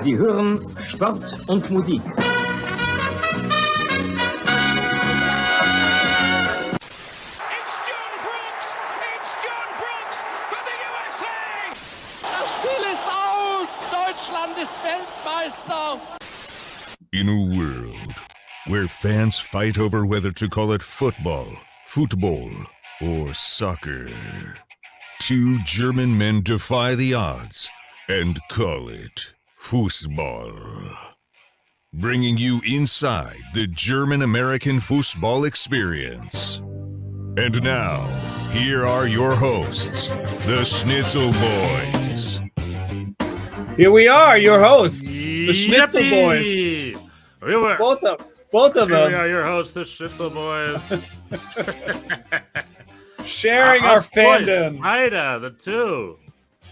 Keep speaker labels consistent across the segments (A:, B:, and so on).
A: Sie hören Sport und Musik.
B: Das Spiel ist aus! Deutschland ist Weltmeister!
C: In a world where fans fight over whether to call it football, or soccer, two German men defy the odds and call it Fußball. Bringing you inside the German-American football experience. And now, here are your hosts, the Schnitzel Boys.
D: Here we are, your hosts, the Schnitzel Boys. Both of them.
E: We are your hosts, the Schnitzel Boys.
D: Sharing our fandom.
E: Ida, the two.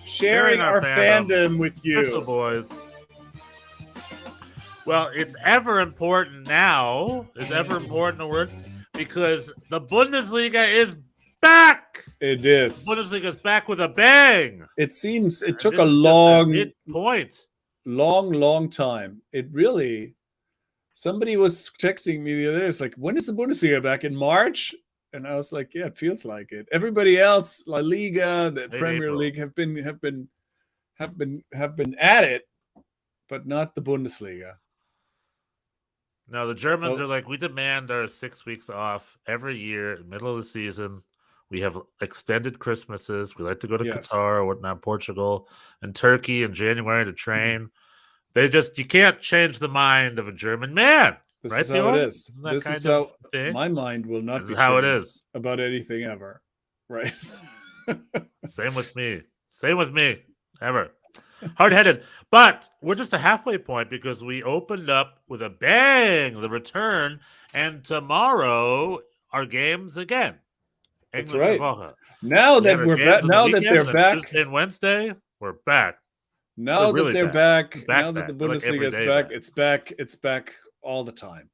D: Sharing our fandom with you.
E: Schnitzel Boys. Well, it's ever important now. Is ever important a word? Because the Bundesliga is back.
D: It is.
E: The Bundesliga is back with a bang.
D: It seems it took a long time. It really. Somebody was texting me the other day. It's like, when is the Bundesliga back? In March? And I was like, yeah, it feels like it. Everybody else, La Liga, the Premier League have been at it, but not the Bundesliga.
E: No, the Germans are like, we demand our 6 weeks off every year, middle of the season. We have extended Christmases. We like to go to Qatar or whatnot, Portugal and Turkey in January to train. You can't change the mind of a German man.
D: This
E: right,
D: is how it is. This is how my mind will not be
E: how it is
D: about anything ever. Right.
E: Same with me. Ever. Hard-headed. But we're just a halfway point because we opened up with a bang, the return, and tomorrow our games again.
D: That's right. Now that they're back,
E: Tuesday and Wednesday, we're back.
D: Now that they're back, now that the Bundesliga is back, it's back all the time.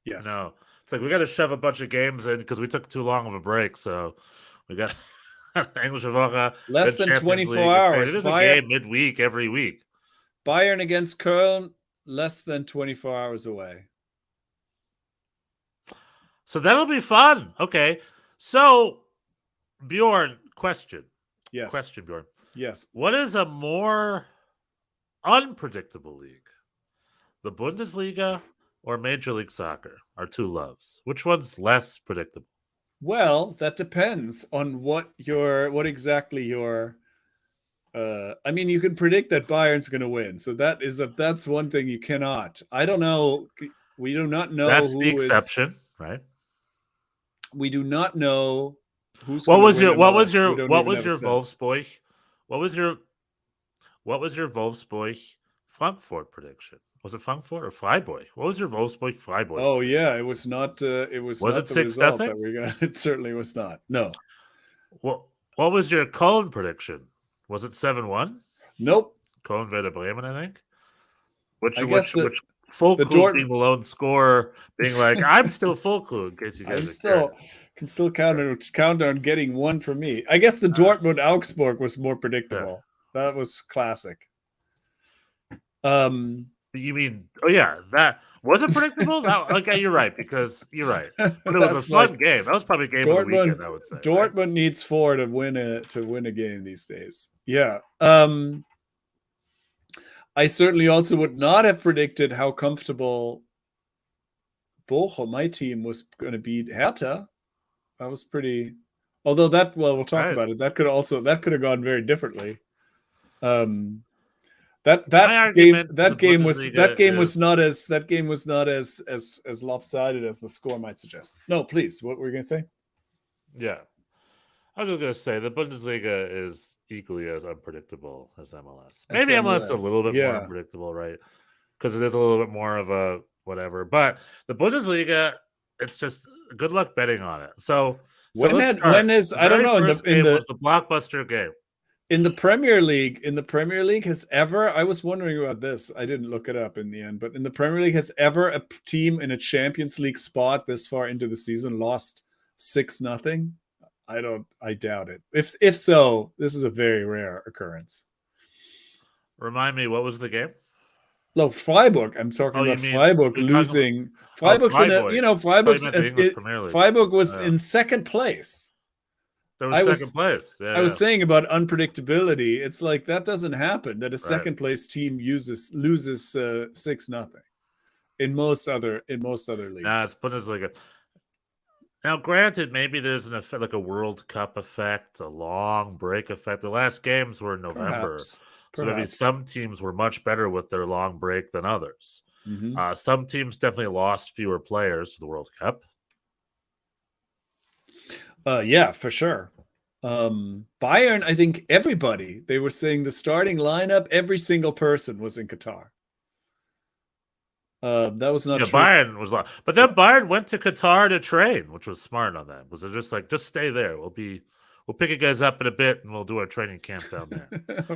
D: Yes.
E: No. It's like we got to shove a bunch of games in because we took too long of a break, so we got English Woche.
D: Less than 24 hours.
E: It is a game midweek every week.
D: Bayern against Köln, less than 24 hours away.
E: So that'll be fun. Okay. So, Bjorn, question.
D: Yes.
E: Question, Bjorn.
D: Yes.
E: What is a more unpredictable league? The Bundesliga or Major League Soccer? Our two loves. Which one's less predictable?
D: Well, that depends on what exactly your. I mean, you can predict that Bayern's going to win, so that's one thing you cannot. I don't know. We do not know.
E: That's the exception, right?
D: We do not know who's.
E: What was your Wolfsburg? What was your Wolfsburg Frankfurt prediction? Was it Frankfurt or Freiburg? What was your Wolfsburg Freiburg?
D: Oh yeah, it was not. It was not the result that we got. It certainly was not. No.
E: What was your Köln prediction? Was it 7-1?
D: Nope.
E: Köln Werder Bremen, I think. Which Fulkrug being the lone scorer, being like, I'm still Fulkrug. In case you guys
D: can still count on getting one from me. I guess the Dortmund Augsburg was more predictable. Yeah. That was classic.
E: You mean? Oh yeah, that wasn't predictable. Okay, you're right because you're right. But it was a fun game. That was probably a game of the weekend. I would say
D: Dortmund needs 4 to win a game these days. Yeah. I certainly also would not have predicted how comfortable Bochum, my team, was going to beat Hertha. That was pretty. Although we'll talk about it. That could have gone very differently. That game was not as lopsided as the score might suggest. No, please. What were you going to say?
E: Yeah, I was just going to say the Bundesliga is equally as unpredictable as MLS. Maybe MLS is a little bit more unpredictable, right? Because it is a little bit more of a whatever. But the Bundesliga, it's just good luck betting on it. So
D: I don't know in the
E: blockbuster game.
D: In the Premier League, I was wondering about this. I didn't look it up in the end, but in the Premier League, has ever a team in a Champions League spot this far into the season lost 6-0? I doubt it. If so, this is a very rare occurrence.
E: Remind me, what was the game?
D: No, Freiburg. I'm talking about Freiburg losing. Freiburg's
E: Freiburg.
D: Freiburg was in second place.
E: There was second place. Yeah,
D: I was saying about unpredictability. It's like that doesn't happen. That a second place team loses 6-0 in most other leagues.
E: Nah, it's Bundesliga. Now, granted, maybe there's an effect, like a World Cup effect, a long break effect. The last games were in November, so maybe some teams were much better with their long break than others.
D: Mm-hmm.
E: Some teams definitely lost fewer players to the World Cup.
D: Yeah, for sure. Bayern, I think everybody, they were saying the starting lineup, every single person was in Qatar. That was not true.
E: Bayern was lost. But then Bayern went to Qatar to train, which was smart on that. Was it just like, just stay there. We'll pick you guys up in a bit and we'll do our training camp down there.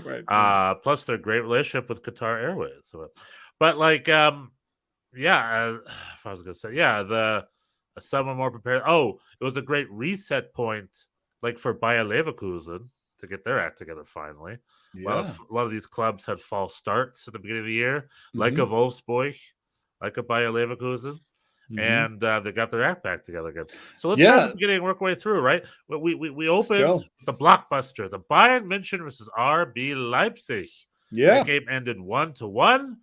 D: Right.
E: Plus their great relationship with Qatar Airways. So, but like, if I was gonna say, someone more prepared. Oh, it was a great reset point, like for Bayer Leverkusen to get their act together finally.
D: Yeah.
E: A lot of these clubs had false starts at the beginning of the year, like a Wolfsburg, like a Bayer Leverkusen, and they got their act back together again. So let's start at the beginning and work our way through, right? We opened the blockbuster, the Bayern München versus RB Leipzig.
D: Yeah.
E: That game ended 1-1.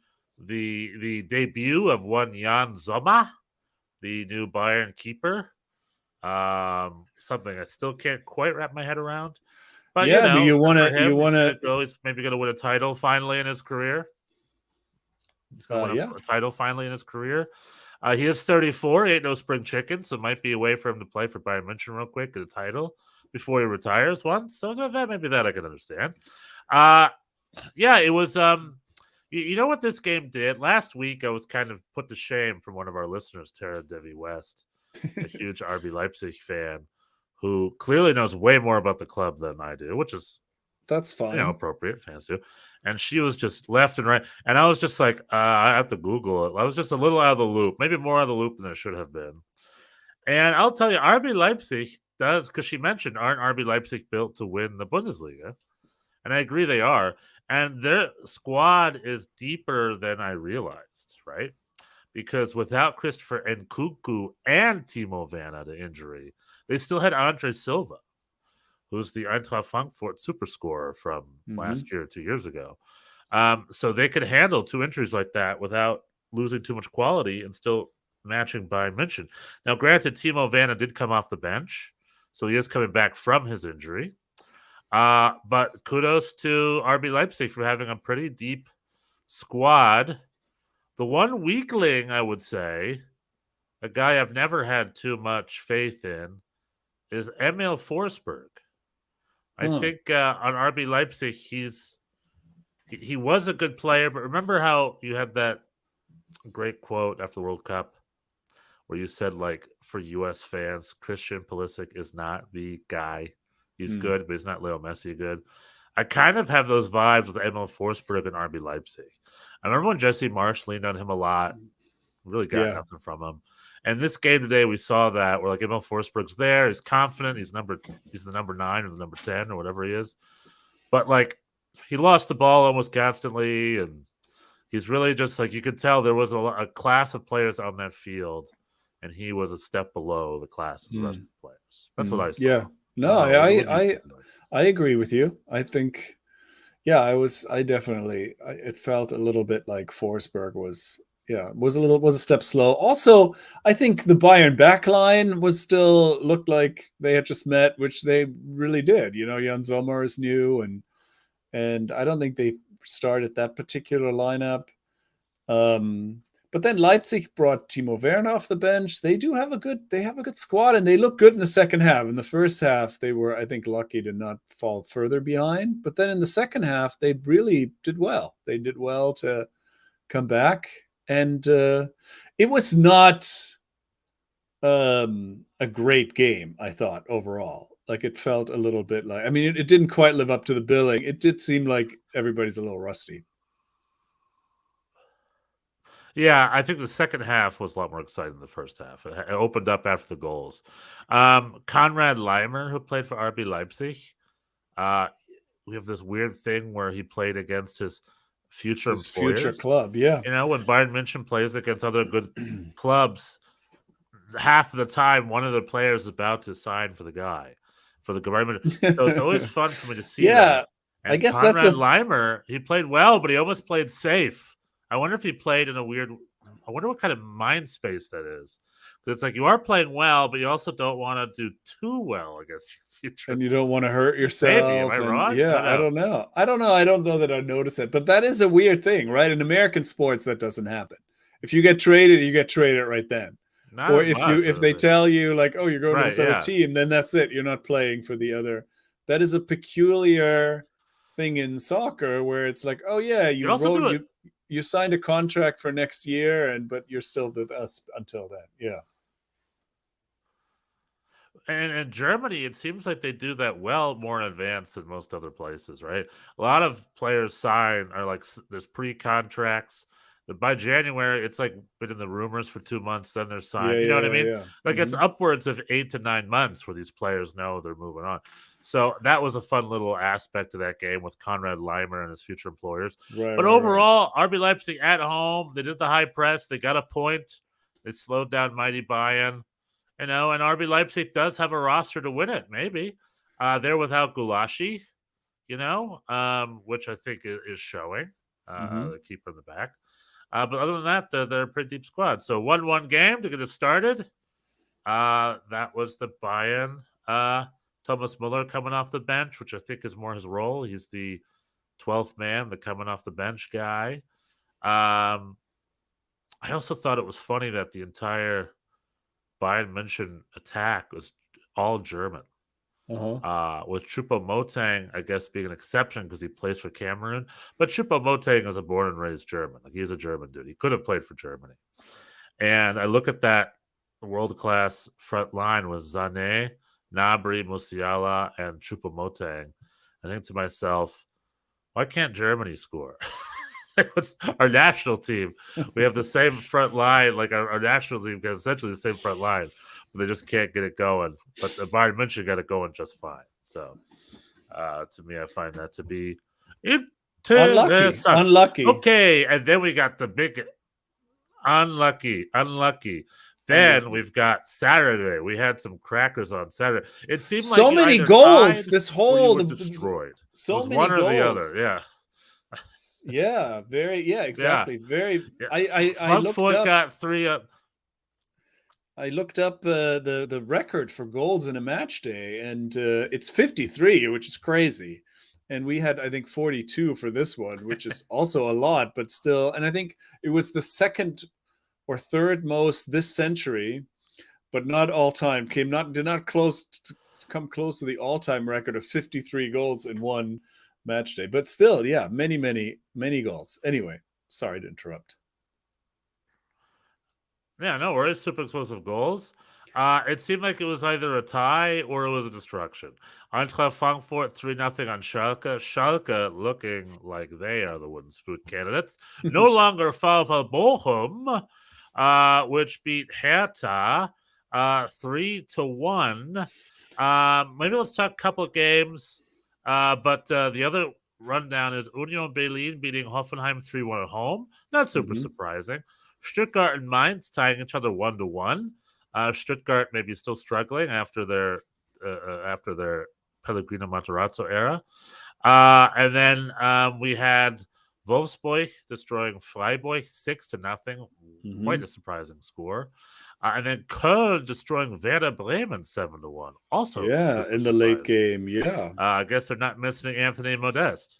E: The debut of one Jan Sommer, the new Bayern keeper. Something I still can't quite wrap my head around. But
D: you want to
E: he's maybe going to win a title finally in his career. He's going to win a title finally in his career. He is 34. He ain't no spring chicken, so it might be a way for him to play for Bayern München real quick, get a title before he retires once. So maybe that I can understand. It was. You know what this game did? Last week, I was kind of put to shame from one of our listeners, Tara Devi West, a huge RB Leipzig fan, who clearly knows way more about the club than I do, which is
D: that's fine.
E: Appropriate. Fans do. And she was just left and right. And I was just like, I have to Google it. I was just a little out of the loop, maybe more out of the loop than I should have been. And I'll tell you, RB Leipzig does, because she mentioned, aren't RB Leipzig built to win the Bundesliga? And I agree they are. And their squad is deeper than I realized, right? Because without Christopher Nkunku and Timo Werner, the injury, they still had Andre Silva, who's the Eintracht Frankfurt super scorer from last year, 2 years ago. So they could handle two injuries like that without losing too much quality and still matching Bayern München. Now, granted, Timo Werner did come off the bench, so he is coming back from his injury. But kudos to RB Leipzig for having a pretty deep squad. The one weakling, I would say, a guy I've never had too much faith in, is Emil Forsberg. I think on RB Leipzig, he was a good player, but remember how you had that great quote after the World Cup where you said, like, for U.S. fans, Christian Pulisic is not the guy. He's good, but he's not Leo Messi good. I kind of have those vibes with Emil Forsberg and RB Leipzig. I remember when Jesse Marsch leaned on him a lot, really got nothing from him. And this game today, we saw that where like Emil Forsberg's there, he's confident, he's the number 9 or the number 10 or whatever he is. But like he lost the ball almost constantly, and he's really just like, you could tell there was a class of players on that field, and he was a step below the class of the rest of the players. That's what I saw.
D: Yeah. No, I agree with you. I think, it felt a little bit like Forsberg was a step slow. Also, I think the Bayern backline looked like they had just met, which they really did. Jan Sommer is new, and I don't think they started that particular lineup. But then Leipzig brought Timo Werner off the bench. They have a good squad, and they look good in the second half. In the first half, they were, I think, lucky to not fall further behind. But then in the second half, they really did well. They did well to come back. And it was not a great game, I thought, overall. Like, it felt a little bit like, it didn't quite live up to the billing. It did seem like everybody's a little rusty.
E: Yeah, I think the second half was a lot more exciting than the first half. It opened up after the goals. Konrad Leimer, who played for RB Leipzig, we have this weird thing where he played against his future
D: his
E: employers.
D: Future club, yeah.
E: You know, when Bayern München plays against other good clubs, half of the time one of the players is about to sign for the guy, for the government. So it's always fun for me to see that. And
D: I guess
E: Konrad Leimer, he played well, but he almost played safe. I wonder if he played in a weird. I wonder what kind of mind space that is. Because it's like you are playing well, but you also don't want to do too well against your future.
D: And you don't want to hurt yourself.
E: Maybe. Am I wrong?
D: Yeah, I don't know. I don't know that I notice it, but that is a weird thing, right? In American sports, that doesn't happen. If you get traded, you get traded right then.
E: Not
D: or
E: if
D: they tell you like, oh, you're going to this other
E: yeah.
D: team, then that's it. You're not playing for the other. That is a peculiar thing in soccer where it's like, oh yeah, you signed a contract for next year, but you're still with us until then. Yeah.
E: And in Germany, it seems like they do that well more in advance than most other places, right? A lot of players sign are like there's pre-contracts. But by January, it's like been in the rumors for 2 months, then they're signed. You know what I mean?
D: Yeah.
E: Like it's upwards of 8 to 9 months where these players know they're moving on. So that was a fun little aspect of that game with Konrad Leimer and his future employers. But overall, RB Leipzig at home, they did the high press. They got a point. They slowed down mighty Bayern. You know, and RB Leipzig does have a roster to win it, maybe. They're without Gulashi, you know, which I think is showing. The keeper in the back. But other than that, they're a pretty deep squad. So 1-1 game to get it started. That was the Bayern. Thomas Muller coming off the bench, which I think is more his role. He's the 12th man, the coming off the bench guy. I also thought it was funny that the entire Bayern München attack was all German. With Choupo-Moting, I guess, being an exception because he plays for Cameroon. But Choupo-Moting is a born and raised German. Like, he's a German dude. He could have played for Germany. And I look at that world-class front line with Sané, Gnabry, Musiala, and Choupo-Moting. I think to myself, why can't Germany score? What's our national team? We have the same front line, like our national team has essentially the same front line, but they just can't get it going. But the Bayern München got it going just fine. So, to me, I find that to be
D: unlucky.
E: Okay, and then we got the big unlucky. Then we've got Saturday. We had some crackers on Saturday. It seemed like
D: so many goals.
E: Destroyed.
D: So many
E: one
D: goals.
E: Or the other. Yeah.
D: Exactly.
E: Yeah.
D: Very.
E: Yeah.
D: I looked up.
E: Got 3 up.
D: I looked up the record for goals in a match day, and it's 53, which is crazy. And we had, I think, 42 for this one, which is also a lot, but still. And I think it was the second or third most this century, but not all time. Did not come close to the all time record of 53 goals in one match day. But still, yeah, many goals. Anyway, sorry to interrupt.
E: Yeah, no worries. Super explosive goals. It seemed like it was either a tie or it was a destruction. Eintracht Frankfurt 3-0 on Schalke. Schalke looking like they are the wooden spoon candidates. No longer VfL Bochum, which beat Hertha 3-1. Maybe let's talk a couple of games. But the other rundown is Union Berlin beating Hoffenheim 3-1 at home. Not super surprising. Stuttgart and Mainz tying each other 1-1. Stuttgart maybe still struggling after their Pellegrino Matarazzo era. And then we had Wolfsburg destroying Freiburg 6-0. Quite a surprising score. And then Köln destroying Werder Bremen 7-1. Also,
D: in the late game. Yeah.
E: I guess they're not missing Anthony Modeste.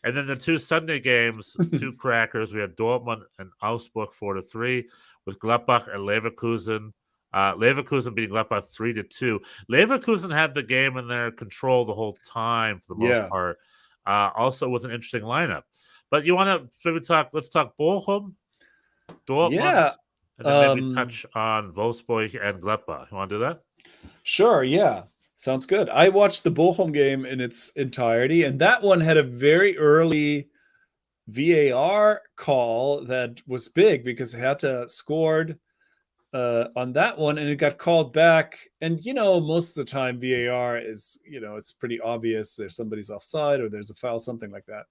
E: And then the 2 Sunday games, 2 crackers. We had Dortmund and Augsburg 4-3 with Gladbach and Leverkusen. Leverkusen beating Gladbach 3-2. Leverkusen had the game in their control the whole time for the most part. Also with an interesting lineup. But you want to maybe let's talk Bochum, Dortmund, and then maybe touch on Wolfsburg and Gladbach. You want to do that?
D: Sure, yeah. Sounds good. I watched the Bochum game in its entirety, and that one had a very early VAR call that was big because Hertha scored on that one, and it got called back. And, most of the time VAR is, it's pretty obvious. There's somebody's offside or there's a foul, something like that.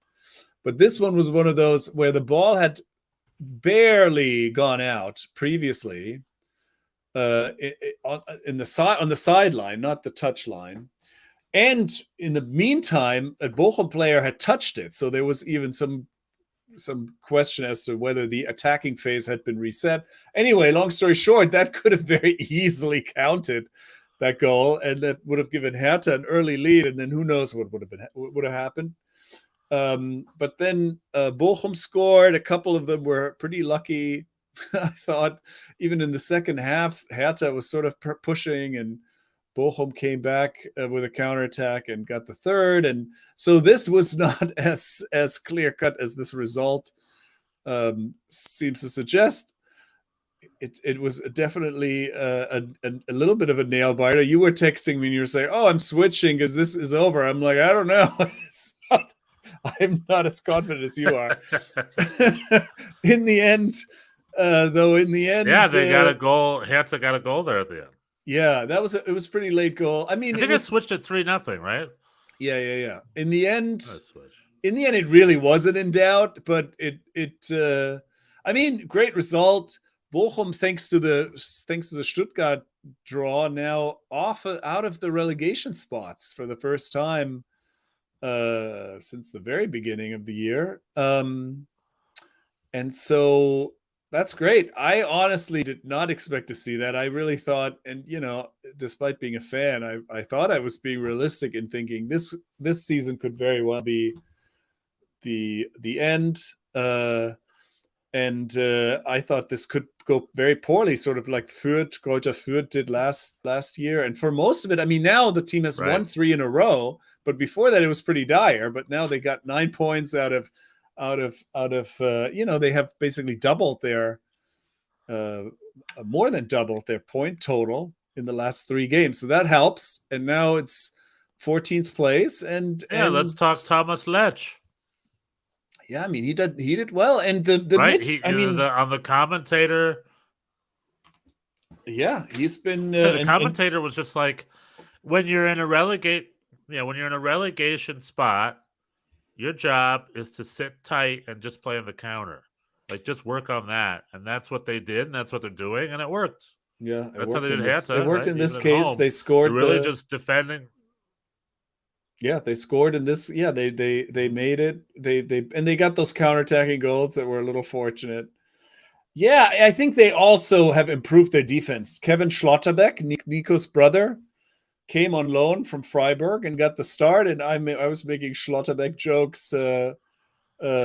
D: But this one was one of those where the ball had barely gone out previously, on the sideline, not the touch line. And in the meantime, a Bochum player had touched it. So there was even some question as to whether the attacking phase had been reset. Anyway, long story short, that could have very easily counted that goal, and that would have given Hertha an early lead, and then who knows what would have happened. But then Bochum scored. A couple of them were pretty lucky. I thought even in the second half, Hertha was sort of pushing, and Bochum came back with a counterattack and got the third. And so this was not as clear-cut as this result seems to suggest. It was definitely a little bit of a nail-biter. You were texting me and you were saying, oh, I'm switching because this is over. I'm like, I don't know. I'm not as confident as you are. In the end,
E: yeah, they got a goal. Hertha got a goal there at the end.
D: Yeah, it was a pretty late goal. I mean,
E: I think it switched at 3-0, right?
D: Yeah. In the end, it really wasn't in doubt, but I mean, great result. Bochum, thanks to the Stuttgart draw, now out of the relegation spots for the first time since the very beginning of the year. And so that's great. I honestly did not expect to see that. I really thought, and despite being a fan, I thought I was being realistic in thinking this season could very well be the end. And I thought this could go very poorly, sort of like Greuther Fürth did last year. And for most of it, I mean, now the team has won 3 in a row, but before that it was pretty dire. But now they got 9 points out of they have basically doubled their more than doubled their point total in the last 3 games. So that helps. And now it's 14th place. And
E: let's talk Thomas Lech.
D: Yeah, I mean, he did well, and the
E: on the commentator.
D: Yeah, he's been.
E: The commentator was just like, when you're in a relegation spot, your job is to sit tight and just play on the counter, like just work on that, and that's what they did, and that's what they're doing, and it worked.
D: Yeah,
E: that's how they did Hertha.
D: It worked in this case. They scored.
E: They're really just defending.
D: Yeah, they scored in this. Yeah, they made it. They got those counterattacking goals that were a little fortunate. Yeah, I think they also have improved their defense. Kevin Schlotterbeck, Nico's brother, came on loan from Freiburg and got the start. And I was making Schlotterbeck jokes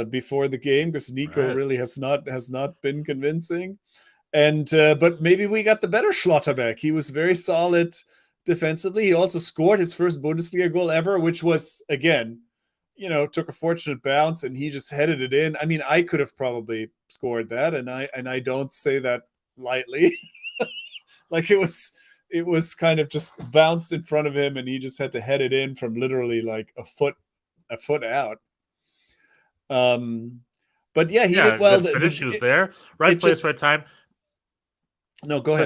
D: before the game because Nico really has not been convincing. And but maybe we got the better Schlotterbeck. He was very solid defensively. He also scored his first Bundesliga goal ever, which was, again, took a fortunate bounce and he just headed it in. I mean, I could have probably scored that, and I don't say that lightly. Like it was kind of just bounced in front of him and he just had to head it in from literally like a foot out. But yeah, he did well.
E: The finish was there. Right place, right time.
D: No, go ahead.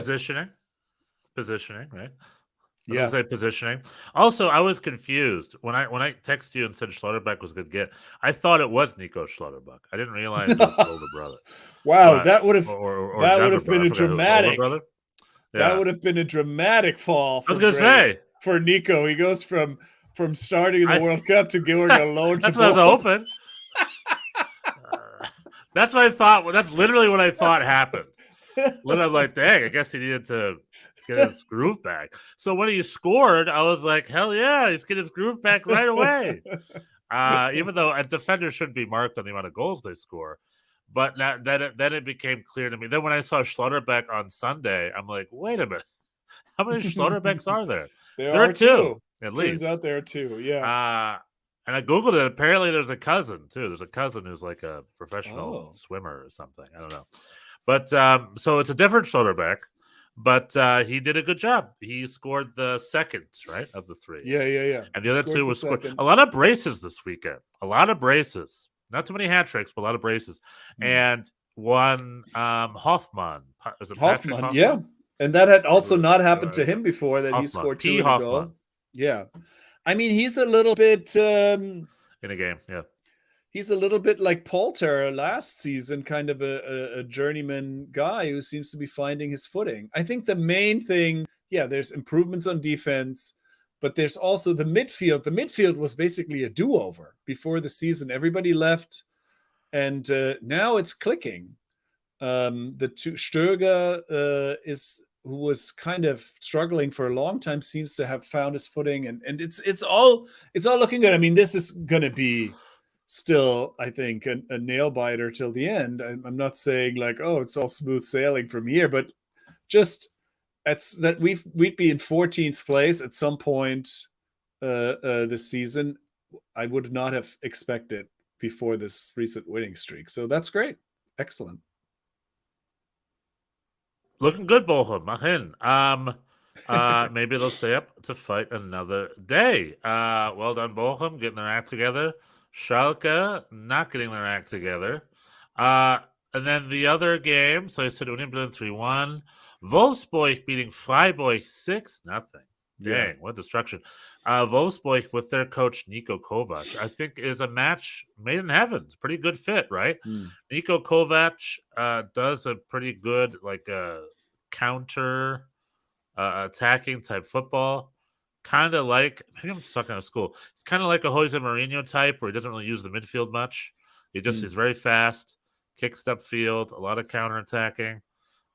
E: Positioning, right? I was gonna say positioning. Also, I was confused when I texted you and said Schlotterbeck was a good get. I thought it was Nico Schlotterbeck. I didn't realize it was his older brother.
D: Wow, that would have been a dramatic. That would have been a dramatic fall.
E: I was gonna say
D: for Nico, he goes from starting in the World Cup to going alone.
E: That's what I was hoping. That's what I thought. Well, that's literally what I thought happened. Literally, I'm like, dang, I guess he needed to get his groove back. So when he scored, I was like, hell yeah, he's getting his groove back right away. Even though a defender shouldn't be marked on the amount of goals they score. But then it became clear to me. Then when I saw Schlotterbeck on Sunday, I'm like, wait a minute. How many Schlotterbecks are there?
D: There are two.
E: At least.
D: Turns out there are 2, yeah.
E: And I Googled it. Apparently there's a cousin, too. There's a cousin who's like a professional swimmer or something. I don't know. But so it's a different Schlotterbeck. But he did a good job. He scored the second, right, of the 3.
D: Yeah.
E: And the other 2 was scored. A lot of braces this weekend. A lot of braces. Not too many hat tricks, but a lot of braces. And one Hoffman. Is it
D: Hoffman? Yeah. And that had also not happened to him before, that Hoffman. He scored 2 in a goal. Yeah. I mean, he's a little bit...
E: in a game, yeah.
D: he's a little bit like Polter last season, kind of a journeyman guy who seems to be finding his footing. I think the main thing, there's improvements on defense, but there's also the midfield. The midfield was basically a do-over before the season. Everybody left, and now it's clicking. The two Stöger who was kind of struggling for a long time, seems to have found his footing, and it's all looking good. I mean, this is going to be still, I think, a nail biter till the end. I'm not saying like, oh, it's all smooth sailing from here, but just that we'd be in 14th place at some point this season. I would not have expected before this recent winning streak. So that's great. Excellent.
E: Looking good, Bochum. Maybe they'll stay up to fight another day. Well done, Bochum, getting their act together. Schalke not getting their act together. And then the other game, so I said Union Berlin 3-1. Wolfsburg beating Freiburg 6-0. Dang, what destruction. Wolfsburg with their coach Niko Kovac, I think is a match made in heaven. It's a pretty good fit, right? Niko Kovac does a pretty good counter attacking type football. Kind of like, maybe I'm stuck out of school. It's kind of like a Jose Mourinho type where he doesn't really use the midfield much. He just is very fast, kicks upfield, a lot of counter attacking.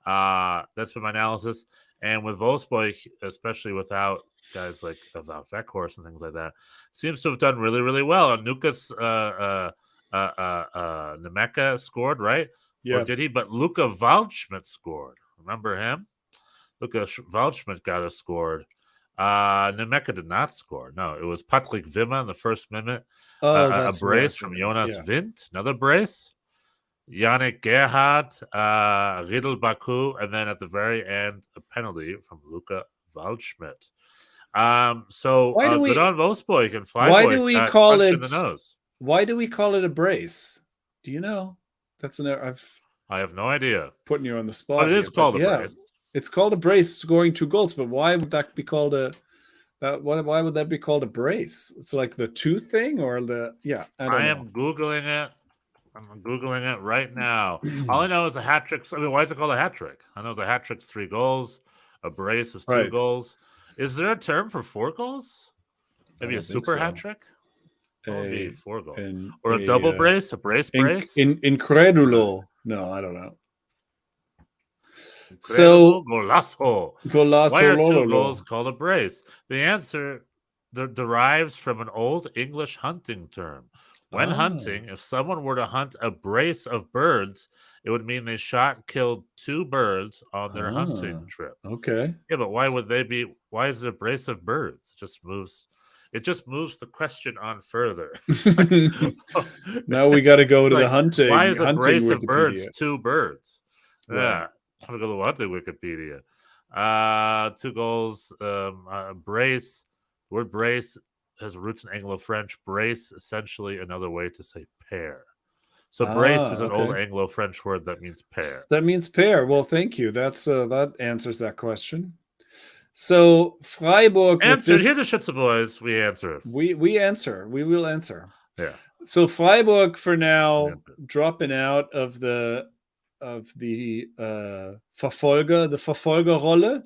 E: That's been my analysis. And with Wolfsburg, especially without guys like Wout Weghorst and things like that, seems to have done really, really well. And Lucas Nemeka scored, right?
D: Yeah.
E: Or did he? But Luka Waldschmidt scored. Remember him? Luka Waldschmidt got us scored. Nemeka did not score. No, it was Patrick Wimmer in the first minute. A brace from Jonas Wind, another brace. Yannick Gerhardt, Riedel Baku, and then at the very end, a penalty from Luka Waldschmidt. So good on Wolfsburg and Freiburg.
D: Why do we call it
E: the nose.
D: Why do we call it a brace? Do you know?
E: I have no idea.
D: Putting you on the spot.
E: But it is called a brace.
D: It's called a brace, scoring 2 goals. But why would that be called why would that be called a brace? It's like the tooth thing, or I
E: am Googling it. I'm Googling it right now. All I know is a hat trick. I mean, why is it called a hat trick? I know it's a hat trick's 3 goals. A brace is 2 goals. Is there a term for 4 goals? Maybe a super hat trick? Maybe 4 goals. Or a double brace? A brace?
D: Incredulo. No, I don't know.
E: So golazo.
D: Why
E: are 2 goals called a brace? The answer derives from an old English hunting term. When hunting, if someone were to hunt a brace of birds, it would mean they killed 2 birds on their hunting trip.
D: Okay.
E: Yeah, but why is it a brace of birds? It just moves the question on further.
D: Now we got to go to the hunting.
E: Why is a brace
D: Wikipedia.
E: Of birds 2 birds? Right. Yeah. I'm going to go to Wikipedia. 2 goals, brace. The word brace has roots in Anglo-French. Brace, essentially another way to say pair. So brace is an old Anglo-French word that means pair.
D: That means pair. Well, thank you. That answers that question. So Freiburg
E: answer. Here the Schnitzel boys. We answer.
D: We answer. We will answer.
E: Yeah.
D: So Freiburg for now dropping out of the Verfolgerrolle.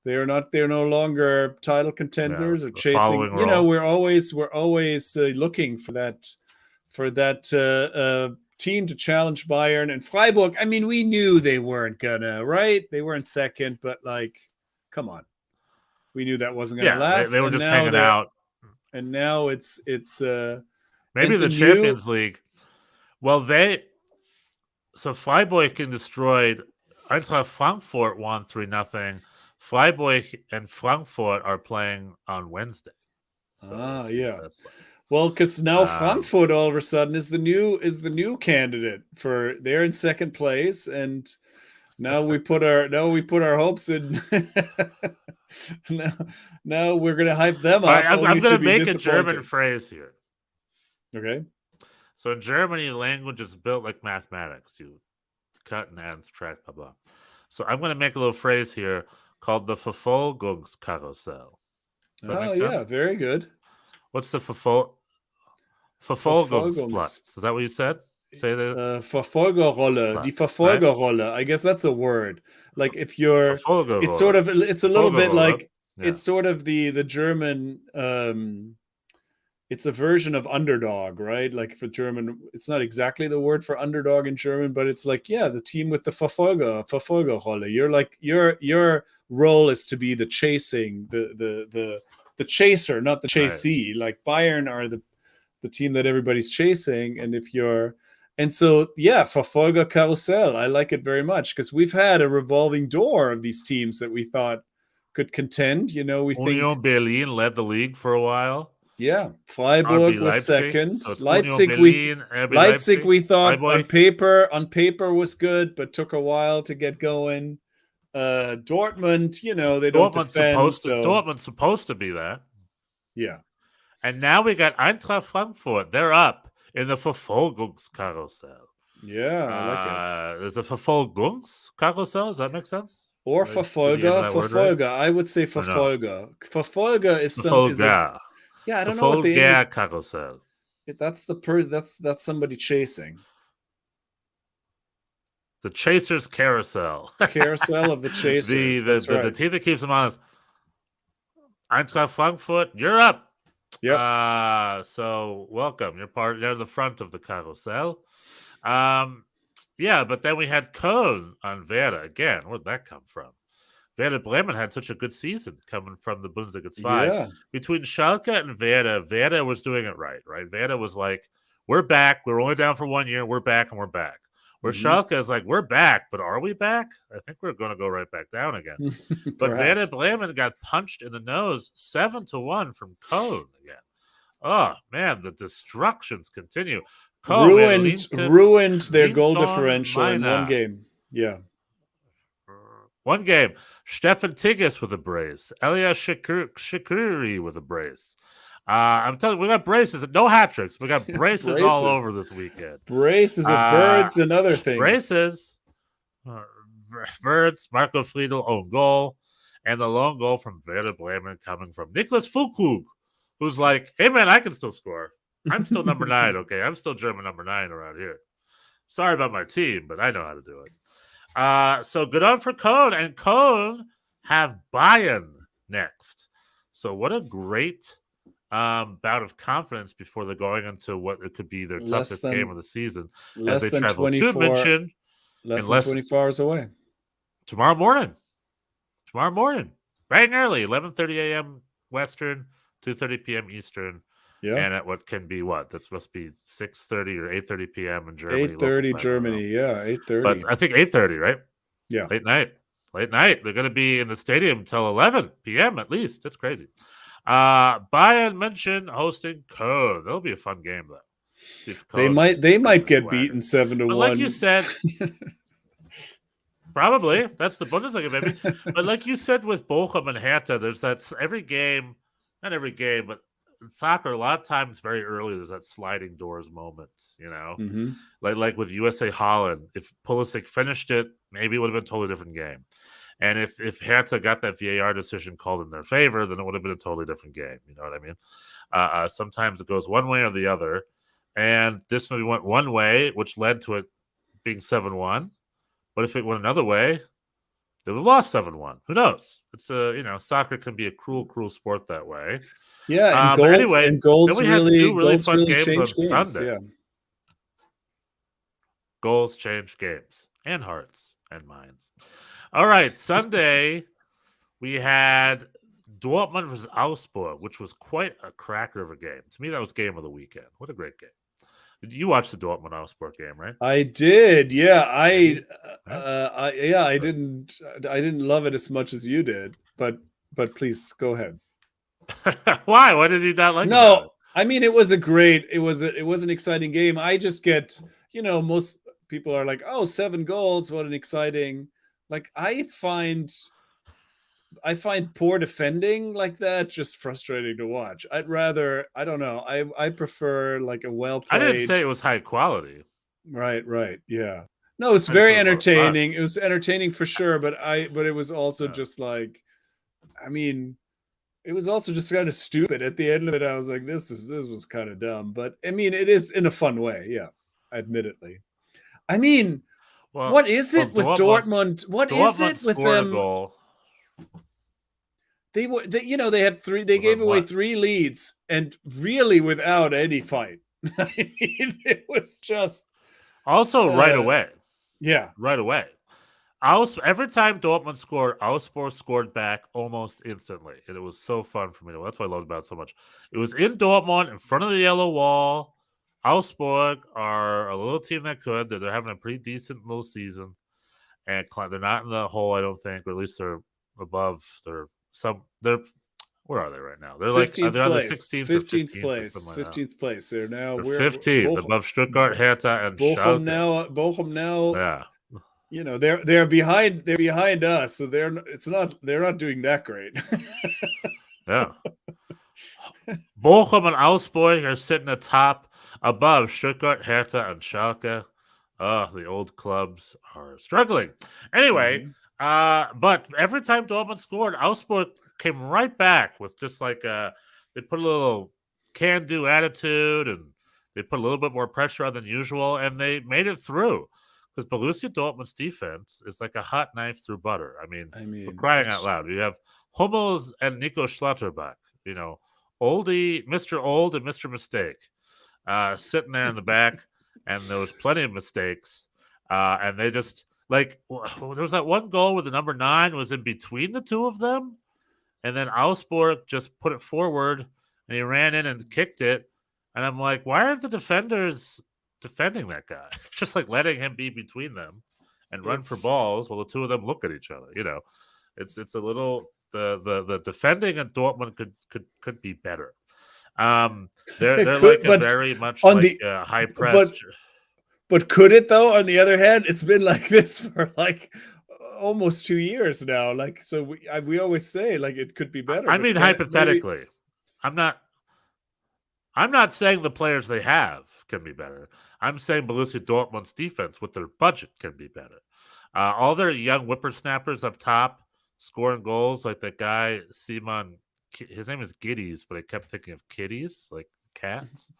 D: They're no longer title contenders or chasing. We're always looking for that team to challenge Bayern and Freiburg. I mean, we knew they weren't gonna, right? They weren't second, but come on, we knew that wasn't gonna last.
E: They were just hanging out.
D: And now it's
E: maybe the Champions League. Well, Freiburg destroyed. Eintracht Frankfurt won 3-0. Freiburg and Frankfurt are playing on Wednesday.
D: Well, because now Frankfurt all of a sudden is the new candidate for. They're in second place, and now we put our hopes in. now we're gonna hype them up.
E: I'm gonna make a German phrase here.
D: Okay.
E: So in Germany, language is built like mathematics. You cut and add and subtract, blah blah. So I'm gonna make a little phrase here called the Verfolgungskarussell.
D: Yeah, very good.
E: What's the Verfolgungsplatz. Is that what you said? Say that.
D: Verfolgerrolle. Die Verfolgerrolle. Right? I guess that's a word. Like if you're, it's sort of, it's a little bit like, it's sort of the German, it's a version of underdog, right? Like for German, it's not exactly the word for underdog in German, but it's like, yeah, the team with the Verfolgerrolle. You're like, your role is to be the chasing, the chaser, not the chasee. Right. Like Bayern are the team that everybody's chasing. And if you're, and so, yeah, Verfolger Carousel, I like it very much because we've had a revolving door of these teams that we thought could contend. You know, we
E: Union Berlin led the league for a while.
D: Yeah, Freiburg was second. So Leipzig, we thought on paper was good, but took a while to get going. Dortmund, you know, they don't defend.
E: Dortmund's supposed to be that.
D: Yeah.
E: And now we got Eintracht Frankfurt. They're up in the Verfolgungskarussell.
D: Yeah, I like
E: it. There's a Verfolgungskarussell. Does that make sense?
D: Or Verfolger. Right? I would say Verfolger. No? Verfolger is some. Yeah, I don't know what the English
E: carousel.
D: That's the person. That's somebody chasing.
E: The chasers carousel.
D: Carousel of the chasers.
E: The team that keeps them honest. Eintracht Frankfurt, you're up.
D: Yeah.
E: So welcome. You're the front of the carousel. Yeah, but then we had Köln on Werder again. Where'd that come from? Werder Bremen had such a good season coming from the Bundesliga 5. Yeah. Between Schalke and Werder was doing it right? Werder was like, we're back. We're only down for 1 year. We're back and we're back. Where Schalke is like, we're back, but are we back? I think we're going to go right back down again. But Werder Bremen got punched in the nose 7-1 from Köln again. Oh, man, the destructions continue.
D: Köln ruined their goal differential in one game. Yeah.
E: One game. Stefan Tigges with a brace. Elia Shakiri with a brace. I'm telling you, we got braces. No hat tricks. We got braces all over this weekend.
D: Braces of birds and other things.
E: Braces. Birds. Marco Friedl own goal. And the lone goal from Werder Bremen coming from Niklas Füllkrug, who's like, hey, man, I can still score. I'm still number 9, okay? I'm still German number 9 around here. Sorry about my team, but I know how to do it. So good on for Köln, and Köln have Bayern next. So what a great bout of confidence before they're going into what it could be their toughest game of the season as they travel to München.
D: Less than 24 hours away.
E: Tomorrow morning, bright and early, 11:30 a.m. Western, 2:30 p.m. Eastern. Yeah, and at what can be that's supposed to be 6:30 or 8:30 p.m. in Germany.
D: 8:30 Germany, yeah, 8:30.
E: But I think 8:30, right?
D: Yeah,
E: late night. They're going to be in the stadium till 11 p.m. at least. That's crazy. Bayern München hosting Köln. That'll be a fun game though.
D: They might get beaten 7-1.
E: Like you said, probably that's the Bundesliga, baby. But like you said with Bochum and Hertha, there's that every game, not every game, but in soccer, a lot of times very early, there's that sliding doors moment, you know, like with USA Holland. If Pulisic finished it, maybe it would have been a totally different game. And if Hertha got that VAR decision called in their favor, then it would have been a totally different game. You know what I mean? Sometimes it goes one way or the other. And this one went one way, which led to it being 7-1. But if it went another way, they would have lost 7-1. Who knows? It's soccer can be a cruel, cruel sport that way.
D: Yeah, and goals really fun games on Sunday. Yeah.
E: Goals change games and hearts and minds. All right, Sunday we had Dortmund versus Augsburg, which was quite a cracker of a game. To me, that was game of the weekend. What a great game! You watched the Dortmund Augsburg game, right?
D: I did. Yeah, I didn't love it as much as you did, but please go ahead.
E: Why? Why did you not like it?
D: No, I mean it was an exciting game. I just get, most people are like, oh, 7 goals, what an exciting. Like I find poor defending like that just frustrating to watch. I don't know. I prefer like a well-played.
E: I didn't say it was high quality.
D: Right. Yeah. No, it's very entertaining. It was entertaining for sure, but it was also just like, I mean, It was also just kind of stupid. At the end of it, I was like, this was kind of dumb. But I mean, it is in a fun way, yeah, admittedly. I mean, what is it with Dortmund? What is it with them?
E: A goal.
D: They had three. They gave away 3 leads, and really without any fight. I mean, it was just
E: also right away.
D: Yeah,
E: right away. Every time Dortmund scored, Augsburg scored back almost instantly, and it was so fun for me. That's what I loved about it so much. It was in Dortmund, in front of the yellow wall. Augsburg are a little team that could. They're having a pretty decent little season, and they're not in the hole, I don't think, or at least they're above. They're where are they right now? They're like they're on the 16th or 15th
D: place.
E: Like
D: 15th place. They're now
E: 15th above Stuttgart, Hertha, and
D: Bochum
E: Schalke.
D: Bochum now.
E: Yeah.
D: You know, they're behind us, so they're not doing that great.
E: Yeah. Bochum and Augsburg are sitting atop above Stuttgart, Hertha, and Schalke. The old clubs are struggling. Anyway, but every time Dortmund scored, Augsburg came right back with just like they put a little can-do attitude, and they put a little bit more pressure on than usual, and they made it through. Because Borussia Dortmund's defense is like a hot knife through butter. I mean we're crying out loud. You have Hummels and Nico Schlotterbeck, you know, oldie, Mr. Old and Mr. Mistake, sitting there in the back, and there was plenty of mistakes. And they just, like, there was that one goal where the number 9 was in between the two of them, and then Augsburg just put it forward, and he ran in and kicked it. And I'm like, why aren't the defenders defending that guy? Just like letting him be between them and run for balls while the two of them look at each other. You know, it's a little the defending at Dortmund could be better. They're like very much on like the high press.
D: But could it though? On the other hand, it's been like this for like almost 2 years now. Like, so we always say like it could be better.
E: I mean, hypothetically, maybe... I'm not saying the players they have can be better. I'm saying Borussia Dortmund's defense with their budget can be better. All their young whippersnappers up top scoring goals, like that guy Simon. His name is Giddies, but I kept thinking of kitties, like cats.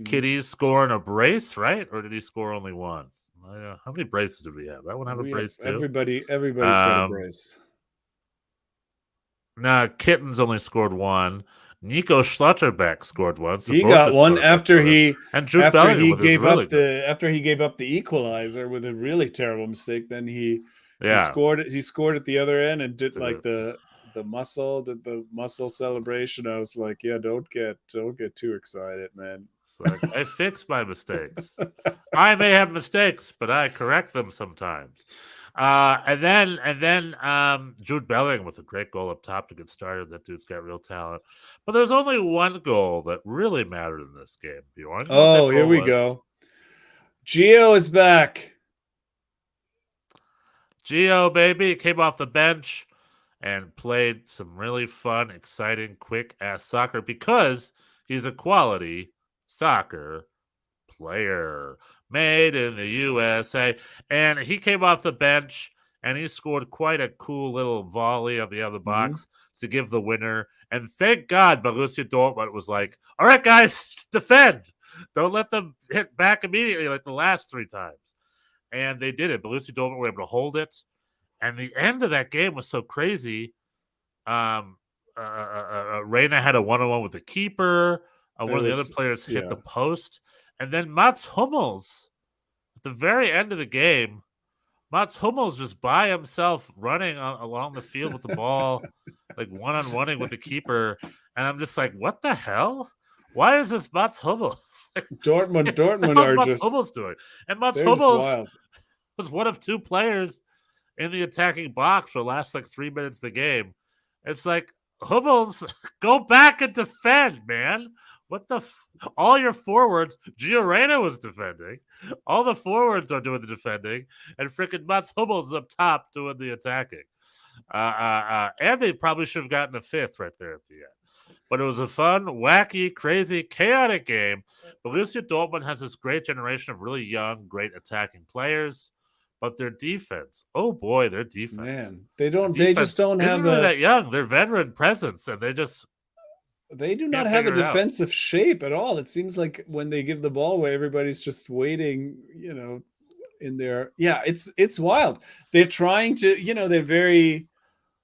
E: Kitties scoring a brace, right? Or did he score only one? How many braces did we have? That one have a brace too.
D: Everybody's got a brace.
E: Nah, Kittens only scored one. Nico Schlotterbeck scored one. So
D: he got one after he
E: gave
D: up the equalizer with a really terrible mistake. Then he scored it. He scored at the other end and did like the muscle celebration. I was like, yeah, don't get too excited, man.
E: Like, I fix my mistakes. I may have mistakes, but I correct them sometimes. And then Jude Bellingham with a great goal up top to get started. That dude's got real talent. But there's only one goal that really mattered in this game, Bjorn.
D: Oh, here we go. Gio is back.
E: Gio, baby, came off the bench and played some really fun, exciting, quick-ass soccer because he's a quality soccer player. Made in the USA. And he came off the bench and he scored quite a cool little volley of the other box to give the winner. And thank God Borussia Dortmund was like, all right, guys, defend. Don't let them hit back immediately like the last 3 times. And they did it. Borussia Dortmund were able to hold it. And the end of that game was so crazy. Reina had a one-on-one with the keeper. One of the other players hit the post. And then Mats Hummels, at the very end of the game, Mats Hummels just by himself running along the field with the ball, like one-on-oneing with the keeper. And I'm just like, what the hell? Why is this Mats Hummels?
D: Dortmund are
E: Mats
D: just...
E: Hummels doing? And Mats Hummels was one of 2 players in the attacking box for the last like 3 minutes of the game. It's like, Hummels, go back and defend, man. What the... all your forwards, Gio Reyna was defending. All the forwards are doing the defending, and freaking Mats Hummels is up top doing the attacking. And they probably should have gotten a 5th right there at the end. But it was a fun, wacky, crazy, chaotic game. Borussia Dortmund has this great generation of really young, great attacking players. But their defense, oh boy, their defense.
D: Man, they just don't have
E: really that young. They're veteran presence, and
D: they do not have a defensive shape at all. It seems like when they give the ball away, everybody's just waiting, in there. Yeah, it's wild. They're trying to, they're very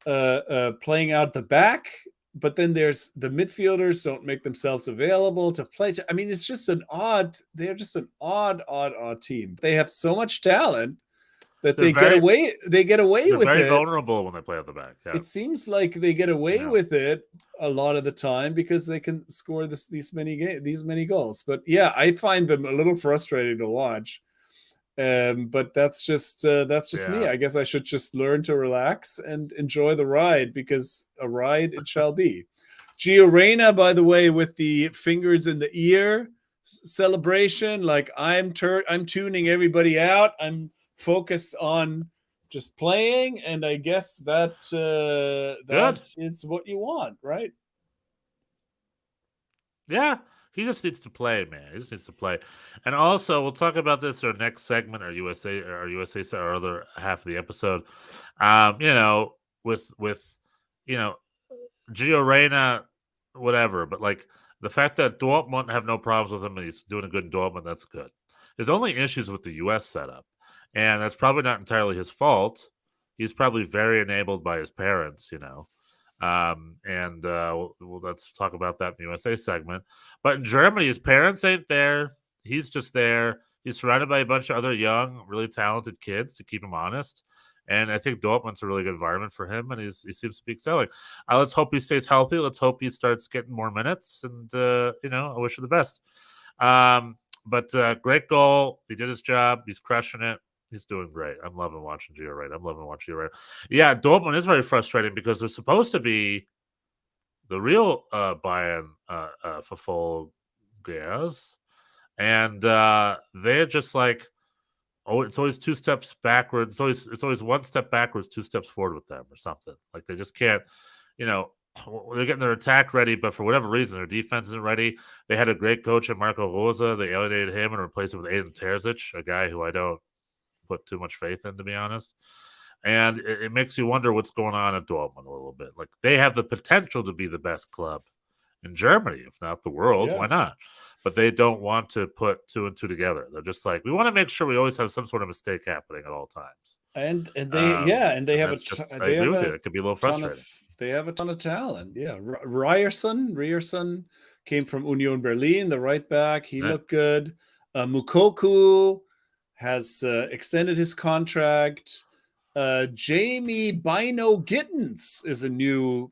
D: playing out the back, but then there's the midfielders don't make themselves available to play. I mean, it's just they're just an odd team. They have so much talent that they get away with it.
E: They're very vulnerable when they play at the back. Yeah.
D: It seems like they get away with it a lot of the time because they can score these many goals. But yeah, I find them a little frustrating to watch. But that's just me. I guess I should just learn to relax and enjoy the ride, because a ride it shall be. Gio Reyna, by the way, with the fingers in the ear celebration, like I'm tuning everybody out. I'm focused on just playing, and I guess that is what you want, right?
E: Yeah. He just needs to play, man. He just needs to play. And also, we'll talk about this in our next segment, our other half of the episode. With Gio Reyna, whatever. But like the fact that Dortmund have no problems with him and he's doing a good in Dortmund, that's good. There's only issues with the U.S. setup, and that's probably not entirely his fault. He's probably very enabled by his parents, let's talk about that in the USA segment. But in Germany, his parents ain't there. He's just there. He's surrounded by a bunch of other young, really talented kids to keep him honest. And I think Dortmund's a really good environment for him, and he seems to be excelling. Let's hope he stays healthy. Let's hope he starts getting more minutes. And, I wish him the best. But great goal. He did his job. He's crushing it. He's doing great. I'm loving watching Gio Reyna. Yeah, Dortmund is very frustrating because they're supposed to be the real Bayern Verfolgers, and they're just like, it's always two steps backwards. It's always one step backwards, two steps forward with them, or something. Like they just can't, they're getting their attack ready, but for whatever reason, their defense isn't ready. They had a great coach in Marco Rosa. They alienated him and replaced him with Aiden Terzic, a guy who I don't put too much faith in, to be honest. And it makes you wonder what's going on at Dortmund a little bit. Like they have the potential to be the best club in Germany, if not the world. Yeah. Why not? But they don't want to put two and two together. They're just like, we want to make sure we always have some sort of mistake happening at all times.
D: And they have
E: it could be a little frustrating.
D: They have a ton of talent. Yeah, Ryerson came from Union Berlin, the right back. He looked good. Mukoku has extended his contract. Jamie Bino Gittens is a new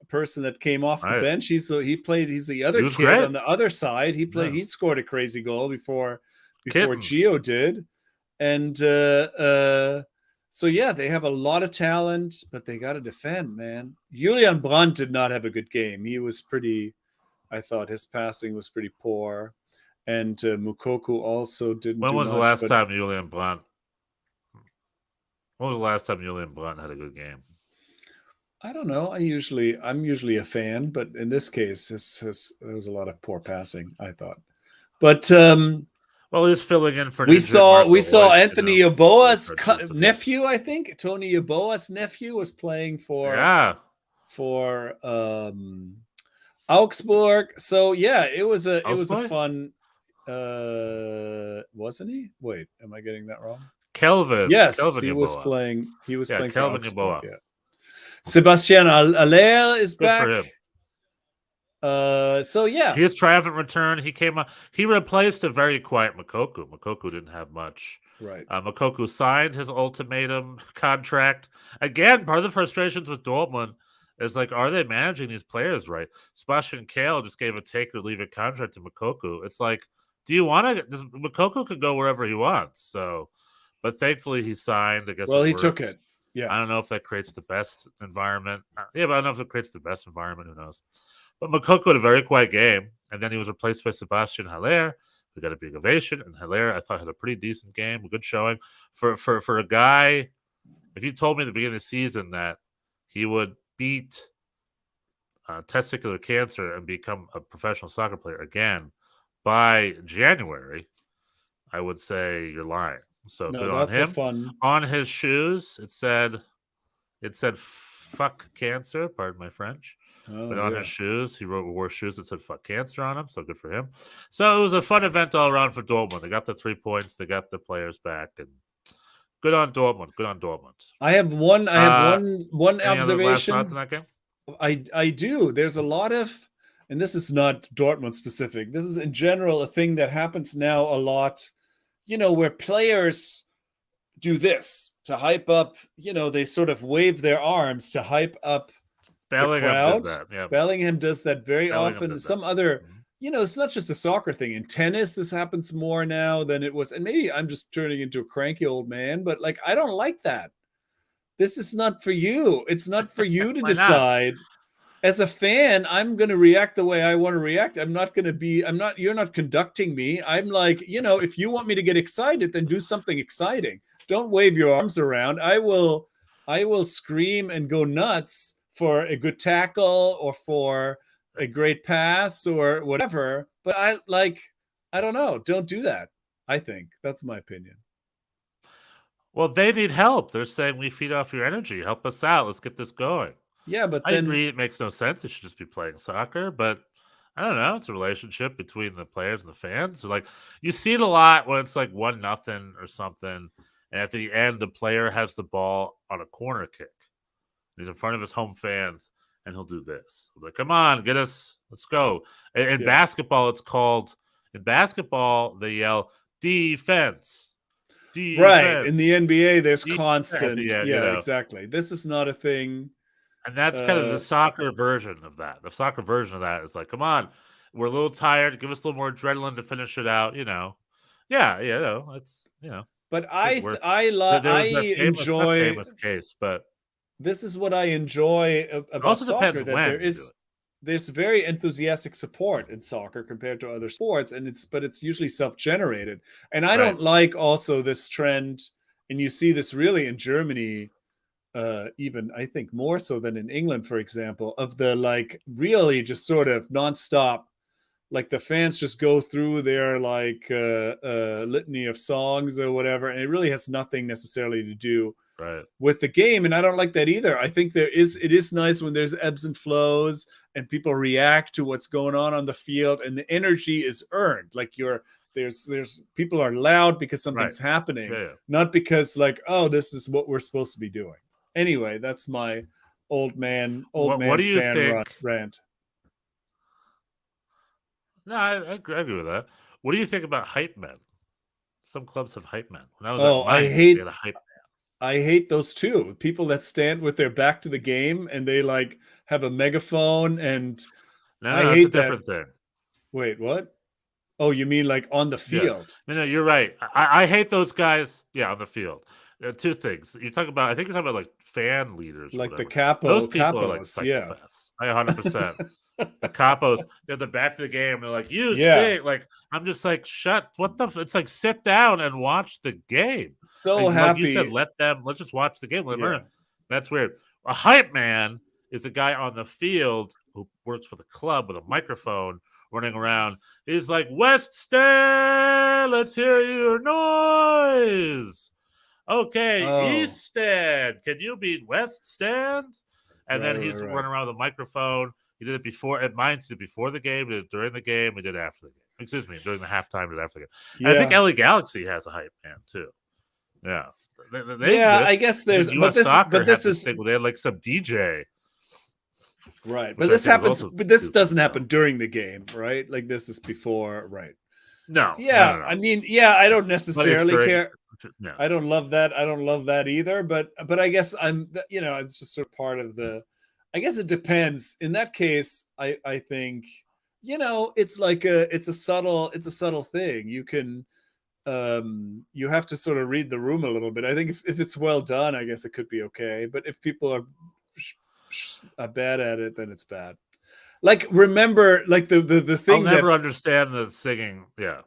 D: person that came off the bench. He's the other kid on the other side. He scored a crazy goal before Gio did. And so yeah, they have a lot of talent, but they got to defend, man. Julian Brandt did not have a good game. I thought his passing was pretty poor. And Mukoku also didn't.
E: When was the last time Julian Brandt had a good game?
D: I don't know. I'm usually a fan, but in this case, there was a lot of poor passing, I thought. But
E: he's filling in for.
D: We saw Anthony Yeboah's nephew. I think Tony Yeboah's nephew was playing for Augsburg. So yeah, it was a fun. Wasn't he? Wait, am I getting that wrong?
E: Kelvin.
D: Yes,
E: Kelvin
D: he
E: Yeboah.
D: was playing. He was playing
E: Kelvin
D: for
E: Yeboah.
D: Yeah. Sebastian Aller is back.
E: For him.
D: So yeah,
E: his triumphant return. He came up. He replaced a very quiet Mukoku. Mukoku didn't have much.
D: Right.
E: Mukoku signed his ultimatum contract. Again, part of the frustrations with Dortmund is like, are they managing these players right? Sebastian Kehl just gave a take or leave it contract to Mukoku. It's like, do you want to? Mukoku could go wherever he wants. So, but thankfully he signed. I guess.
D: Well, he took it. Yeah.
E: I don't know if that creates the best environment. Yeah, but I don't know if it creates the best environment. Who knows? But Mukoku had a very quiet game, and then he was replaced by Sebastian Haller, who got a big ovation. And Haller, I thought, had a pretty decent game, a good showing for a guy. If you told me at the beginning of the season that he would beat testicular cancer and become a professional soccer player again by January, I would say you're lying. So
D: No,
E: good on
D: that's a
E: him.
D: fun.
E: On his shoes, it said "fuck cancer." Pardon my French. But on his shoes, he wore shoes that said "fuck cancer" on them. So good for him. So it was a fun event all around for Dortmund. They got the 3 points. They got the players back, and good on Dortmund. Good on Dortmund.
D: I have one
E: Any other last
D: observation.
E: thoughts in that game?
D: I do. There's a lot of, and this is not Dortmund specific. This is in general a thing that happens now a lot. Where players do this to hype up. They sort of wave their arms to hype up the crowd.
E: Did that. Yeah.
D: Bellingham does that very
E: Bellingham
D: often.
E: did
D: Some
E: that.
D: other, it's not just a soccer thing. In tennis, this happens more now than it was. And maybe I'm just turning into a cranky old man, but like I don't like that. This is not for you. It's not for you to decide. As a fan, I'm going to react the way I want to react. You're not conducting me. I'm like, if you want me to get excited, then do something exciting. Don't wave your arms around. I will scream and go nuts for a good tackle or for a great pass or whatever. But I don't know. Don't do that. I think that's my opinion.
E: Well, they need help. They're saying we feed off your energy. Help us out. Let's get this going.
D: Yeah, but
E: I agree it makes no sense. They should just be playing soccer, but I don't know. It's a relationship between the players and the fans. So, like, you see it a lot when it's like 1-0 or something, and at the end the player has the ball on a corner kick. He's in front of his home fans, and he'll do this. He'll be like, come on, get us, let's go. In basketball, it's called. In basketball, they yell defense.
D: Right. In the NBA, there's
E: defense.
D: constant. Yeah, exactly. This is not a thing.
E: And that's kind of the soccer version of that. The soccer version of that is like, come on, we're a little tired. Give us a little more adrenaline to finish it out. Yeah, it's
D: But I enjoy
E: famous case, but
D: this is what I enjoy about soccer. That there's very enthusiastic support in soccer compared to other sports, but it's usually self-generated. And I don't like also this trend, and you see this really in Germany. Even I think more so than in England, for example, of the like really just sort of nonstop, like the fans just go through their like litany of songs or whatever, and it really has nothing necessarily to do with the game. And I don't like that either. I think it is nice when there's ebbs and flows and people react to what's going on the field, and the energy is earned. Like there's people are loud because something's happening, not because like, oh, this is what we're supposed to be doing. Anyway, that's my old man
E: what do you
D: fan rant.
E: No, I agree with that. What do you think about hype men? Some clubs have hype men. When I was at Mainz, they had a hype man.
D: I hate those too. People that stand with their back to the game and they like have a megaphone, and
E: I hate that's a different thing.
D: Wait, what? Oh, you mean like on the field?
E: Yeah. No, you're right. I hate those guys. Yeah, on the field. Two things. I think you're talking about like fan leaders,
D: like the
E: those people
D: capos,
E: are like psychopaths. I 100%. The capos, they're the back of the game. They're like, say, like, I'm just like, shut. What the? It's like, sit down and watch the game.
D: So
E: like,
D: happy.
E: Like you said, let's just watch the game. That's weird. A hype man is a guy on the field who works for the club with a microphone running around. He's like, West Stand, let's hear your noise. Okay, East Stand, can you beat West Stand? And then he's running around with a microphone. He did it before at Mainz. He did it before the game. He did it during the game. He did it after the game. Excuse me, during the halftime. He did it after the game. Yeah. And I think LA Galaxy has a hype man too. Yeah, they exist.
D: I guess there's.
E: But this is. They had like some DJ.
D: Right, but this happens. But this doesn't happen during the game, right? Like this is before, right?
E: No.
D: Yeah,
E: no.
D: I mean, I don't necessarily care.
E: No.
D: I don't love that. I don't love that either. But I guess it's just sort of part of the. I guess it depends. In that case, I think, it's like it's a subtle thing. You can, you have to sort of read the room a little bit. I think if it's well done, I guess it could be okay. But if people are bad at it, then it's bad. Like, remember, like the thing
E: I'll never understand the singing. Yeah.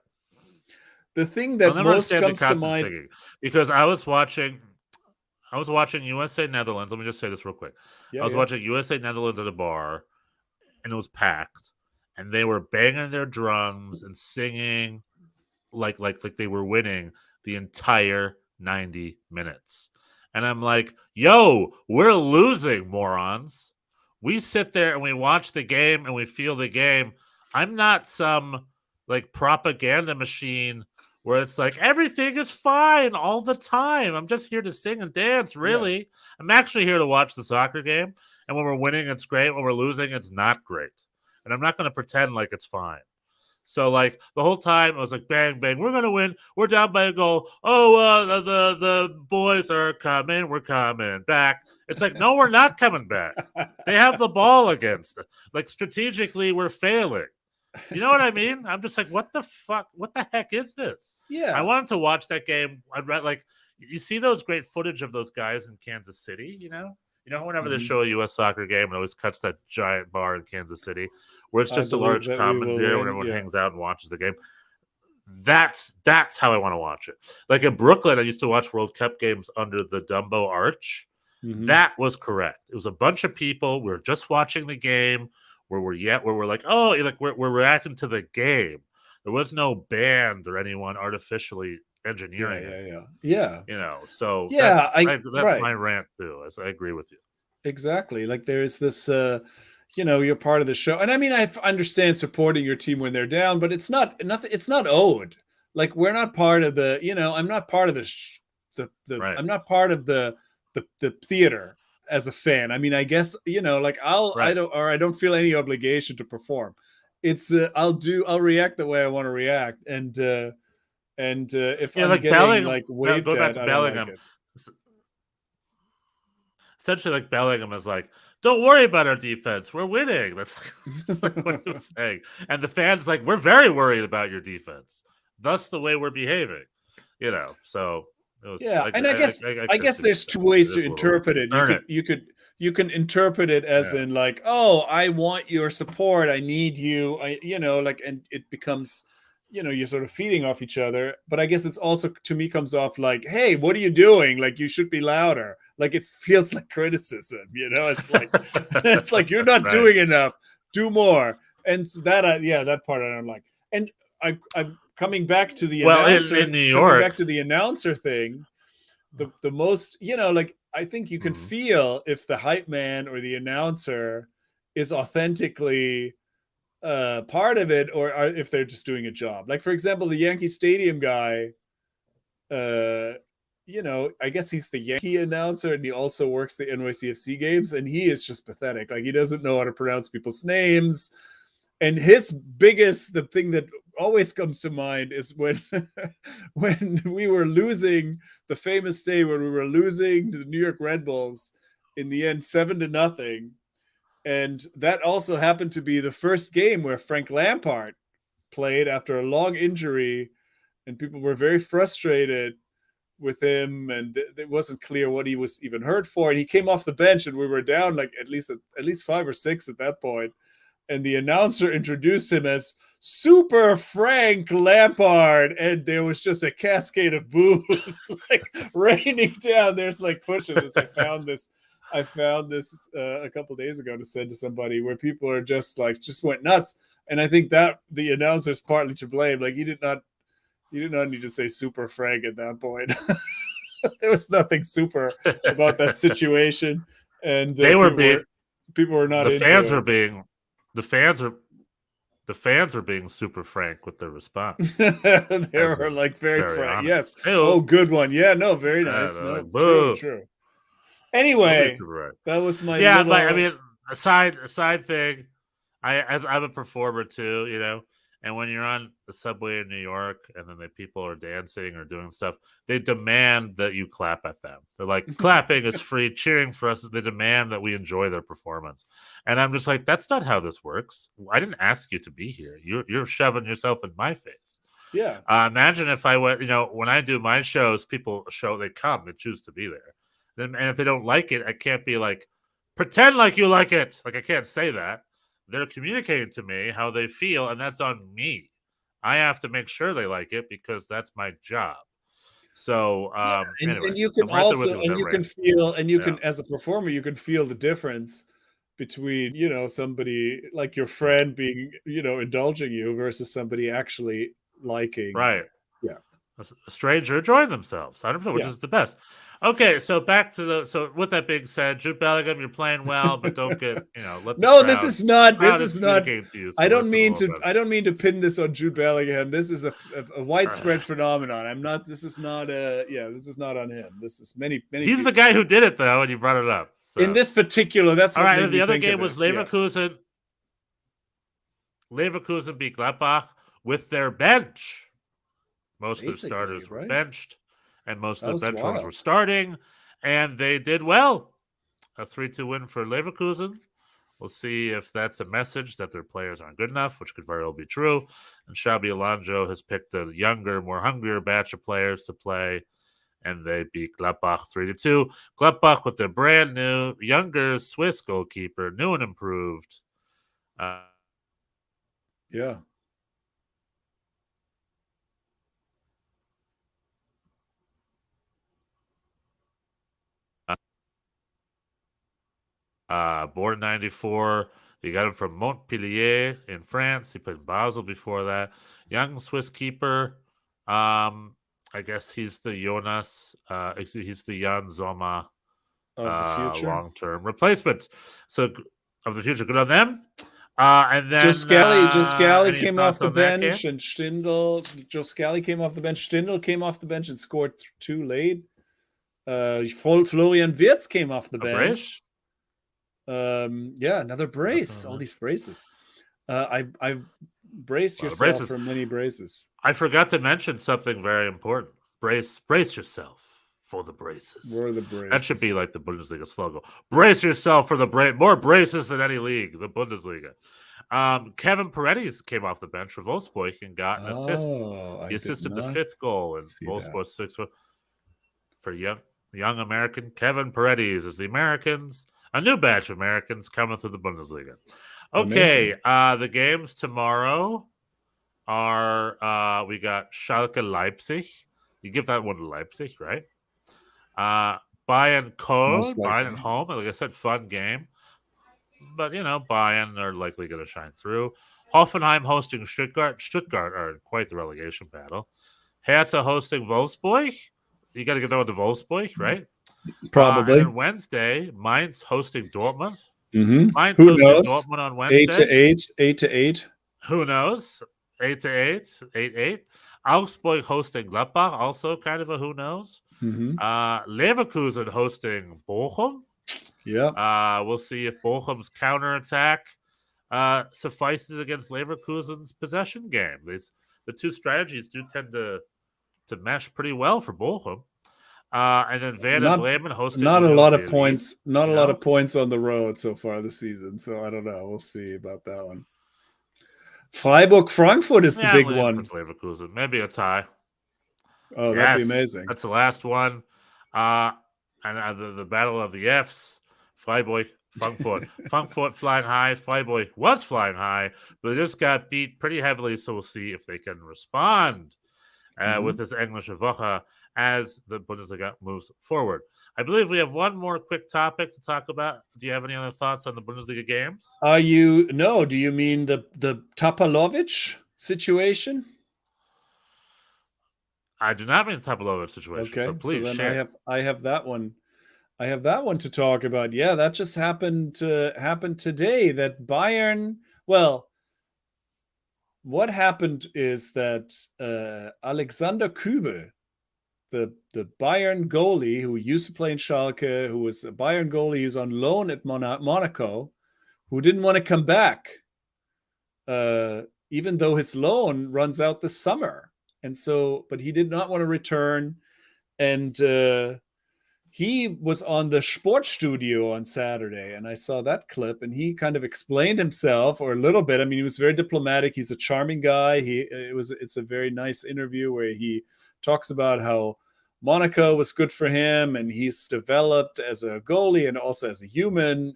D: The thing that most comes to mind
E: singing, because I was watching USA Netherlands. Let me just say this real quick. I was watching USA Netherlands at a bar, and it was packed, and they were banging their drums and singing like they were winning. the entire 90 minutes. And I'm like, yo, we're losing, morons. We sit there and we watch the game and we feel the game. I'm not some like propaganda machine where it's like everything is fine all the time. I'm just here to sing and dance, really. Yeah. I'm actually here to watch the soccer game. And when we're winning, it's great. When we're losing, it's not great. And I'm not going to pretend like it's fine. So, like, the whole time, it was like, bang, bang, we're going to win. We're down by a goal. Oh, the boys are coming. We're coming back. It's like, no, we're not coming back. They have the ball against us. Like, strategically, we're failing. You know what I mean? I'm just like, what the fuck? What the heck is this?
D: Yeah.
E: I wanted to watch that game. I'd read, like, you see those great footage of those guys in Kansas City, you know? You know, whenever they show a U.S. soccer game, it always cuts that giant bar in Kansas City where it's just a large commons area when everyone hangs out and watches the game. That's how I want to watch it. Like in Brooklyn, I used to watch World Cup games under the Dumbo Arch. That was correct. It was a bunch of people. We were just watching the game where we're like, oh, like we're reacting to the game. There was no band or anyone artificially engineering.
D: Yeah.
E: You know, so
D: yeah,
E: that's right. My rant too. I agree with you.
D: Exactly. Like there's this, you know, you're part of the show, and I mean, I understand supporting your team when they're down, but it's not owed. Like we're not part of the, you know, I'm not part of
E: right.
D: I'm not part of the theater as a fan. I mean, I guess, you know, like I don't feel any obligation to perform. It's I'll react the way I want to react, and if I'm
E: like
D: getting
E: Bellingham,
D: like waved at, I don't like it.
E: Essentially, like Bellingham is like, don't worry about our defense. We're winning. That's like what he was saying. And the fans like, we're very worried about your defense. Thus the way we're behaving. You know, so it was,
D: and I guess there's two ways to interpret it. You can interpret it as in like, oh, I want your support. I need you. You know, like, and it becomes, you know, you're sort of feeding off each other. But I guess it's also, to me, comes off like, hey, what are you doing? Like, you should be louder. Like, it feels like criticism, you know? It's like, it's like, you're not doing enough. Do more. And so that, that part I don't like. And I'm coming back to the announcer.
E: In New York.
D: Coming back to the announcer thing, the most, you know, like, I think you can feel if the hype man or the announcer is authentically part of it, or if they're just doing a job. Like, for example, the Yankee Stadium guy, you know, I guess he's the Yankee announcer and he also works the NYCFC games, and he is just pathetic. Like, he doesn't know how to pronounce people's names. And the thing that always comes to mind is when when we were losing, the famous day when we were losing to the New York Red Bulls in the end 7-0. And that also happened to be the first game where Frank Lampard played after a long injury, and people were very frustrated with him, and it wasn't clear what he was even hurt for. And he came off the bench, and we were down like at least 5 or 6 at that point. And the announcer introduced him as Super Frank Lampard, and there was just a cascade of boos like raining down. There's like footage of this. I found this a couple days ago to send to somebody, where people are just went nuts. And I think that the announcer's partly to blame. Like, you did not need to say Super Frank at that point. There was nothing super about that situation, and people were not.
E: The fans are being super frank with their response.
D: They were like very frank. Honest. Yes. Hey-o. Oh, good one. Yeah. No. Very nice. No. Like, true. Anyway, that was my
E: little... But I mean, a side thing. I'm a performer too, you know. And when you're on the subway in New York, and then the people are dancing or doing stuff, they demand that you clap at them. They're like, clapping is free, cheering for us. They demand that we enjoy their performance. And I'm just like, that's not how this works. I didn't ask you to be here. You're shoving yourself in my face.
D: Yeah.
E: Imagine if I went, you know, when I do my shows, they come, they choose to be there. And if they don't like it, I can't be like, pretend like you like it. Like, I can't say that. They're communicating to me how they feel, and that's on me. I have to make sure they like it because that's my job. So, anyway,
D: and you can also, and you can feel, and you can, as a performer, you can feel the difference between, you know, somebody like your friend being, you know, indulging you versus somebody actually liking.
E: Right.
D: Yeah.
E: a stranger enjoying themselves. 100%, which is the best. Okay, so back to so with that being said, Jude Bellingham, you're playing well, but don't get let the crowd,
D: this is not.
E: to you, so
D: I don't mean to pin this on Jude Bellingham. This is a widespread phenomenon. This is not on him. This is many.
E: He's people. The guy who did it though, and you brought it up. So.
D: In this particular, that's
E: all
D: what
E: right. The other game was Leverkusen. Yeah. Leverkusen beat Gladbach with their bench. Most of the starters were benched, and most of the bench ones were starting, and they did well. A 3-2 win for Leverkusen. We'll see if that's a message that their players aren't good enough, which could very well be true. And Xabi Alonso has picked a younger, more hungrier batch of players to play, and they beat Gladbach 3-2. Gladbach with their brand new, younger Swiss goalkeeper, new and improved.
D: Yeah.
E: Born in 94. You got him from Montpellier in France. He played in Basel before that. Young Swiss keeper. I guess he's the Jonas. He's the Jan Sommer
D: of the future
E: long-term replacement. So of the future, good on them. And then
D: Scally came off the bench, and Scally came off the bench. Stindl came off the bench and scored too late. Florian Wirtz came off the bench. Another brace. All these braces. I brace yourself for many braces.
E: I forgot to mention something very important. Brace yourself for the braces.
D: For the braces.
E: That should be like the Bundesliga slogan. Brace yourself for the more braces than any league, the Bundesliga. Kevin Paredes came off the bench for Wolfsburg and got an assist. He assisted the 5th goal in Wolfsburg's 6th for young American Kevin Paredes as the Americans. A new batch of Americans coming through the Bundesliga. Okay, the games tomorrow are we got Schalke Leipzig. You give that one to Leipzig, right? Bayern Köln, Bayern at home. Like I said, fun game. But, Bayern are likely going to shine through. Hoffenheim hosting Stuttgart. Stuttgart are in quite the relegation battle. Hertha hosting Wolfsburg. You got to get that one to Wolfsburg, right?
D: Probably.
E: And then Wednesday, Mainz hosting Dortmund.
D: Mm-hmm.
E: Mainz hosting Dortmund on Wednesday.
D: 8-8.
E: Who knows? 8-8. 8-8. Augsburg hosting Gladbach, also kind of a who knows.
D: Mm-hmm.
E: Leverkusen hosting Bochum.
D: Yeah.
E: We'll see if Bochum's counterattack suffices against Leverkusen's possession game. The two strategies do tend to mesh pretty well for Bochum. And then Werder Bremen hosting.
D: Not a lot of points. Not a lot of points on the road so far this season. So I don't know. We'll see about that one. Freiburg Frankfurt is the big one.
E: Leverkusen, maybe a tie.
D: Oh, that'd be amazing.
E: That's the last one. And the battle of the Fs. Freiburg, Frankfurt. Frankfurt flying high. Freiburg was flying high, but they just got beat pretty heavily. So we'll see if they can respond with this Englische Woche as the Bundesliga moves forward. I believe we have one more quick topic to talk about. Do you have any other thoughts on the Bundesliga games?
D: Do you mean the Tapalovic situation?
E: I do not mean the Tapalovic situation.
D: Okay,
E: so please
D: then
E: share.
D: I have that one. I have that one to talk about. Yeah, that just happened today. That Bayern. Well, what happened is that Alexander Kübel, the Bayern goalie who used to play in Schalke, who was a Bayern goalie who's on loan at Monaco, who didn't want to come back, even though his loan runs out this summer. And so, but he did not want to return. And he was on the Sportstudio on Saturday, and I saw that clip, and he kind of explained himself, or a little bit. I mean, he was very diplomatic. He's a charming guy. It's a very nice interview where he talks about how Monaco was good for him, and he's developed as a goalie and also as a human,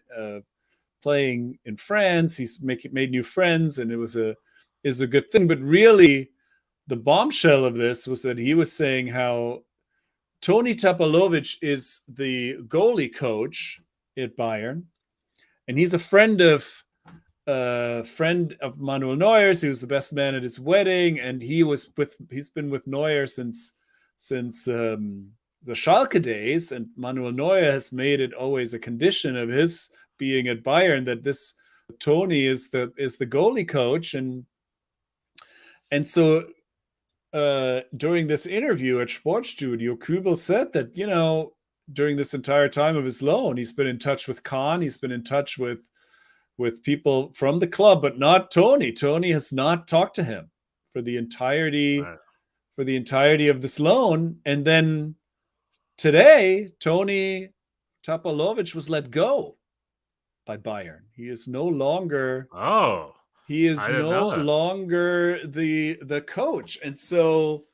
D: playing in France. He's made new friends, and is a good thing. But really, the bombshell of this was that he was saying how Toni Tapalovic is the goalie coach at Bayern, and he's a friend of friend of Manuel Neuer's. He was the best man at his wedding, and he's been with Neuer since the Schalke days. And Manuel Neuer has made it always a condition of his being at Bayern that this Toni is the goalie coach, and so during this interview at Sportstudio, Kübel said that, you know, during this entire time of his loan, he's been in touch with Kahn, he's been in touch with people from the club, but not Toni. Toni has not talked to him for the entirety of this loan. And then today, Toni Tapalovic was let go by Bayern. He is no longer the coach. And so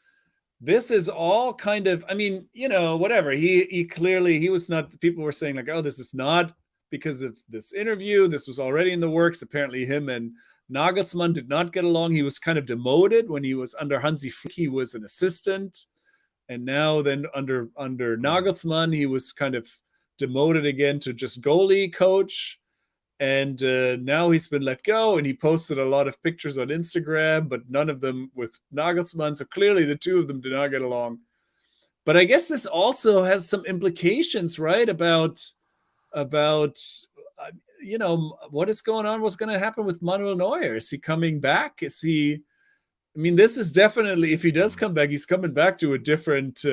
D: this is all kind of, I mean, you know, whatever. He clearly, he was not, people were saying like, oh, this is not because of this interview. This was already in the works. Apparently him and Nagelsmann did not get along. He was kind of demoted when he was under Hansi Flick. He was an assistant. And now then under Nagelsmann, he was kind of demoted again to just goalie coach. And now he's been let go, and he posted a lot of pictures on Instagram, but none of them with Nagelsmann. So clearly the two of them did not get along. But I guess this also has some implications, right? About you know, what is going on? What's going to happen with Manuel Neuer? Is he coming back? Is he? I mean, this is definitely, if he does come back, he's coming back to a different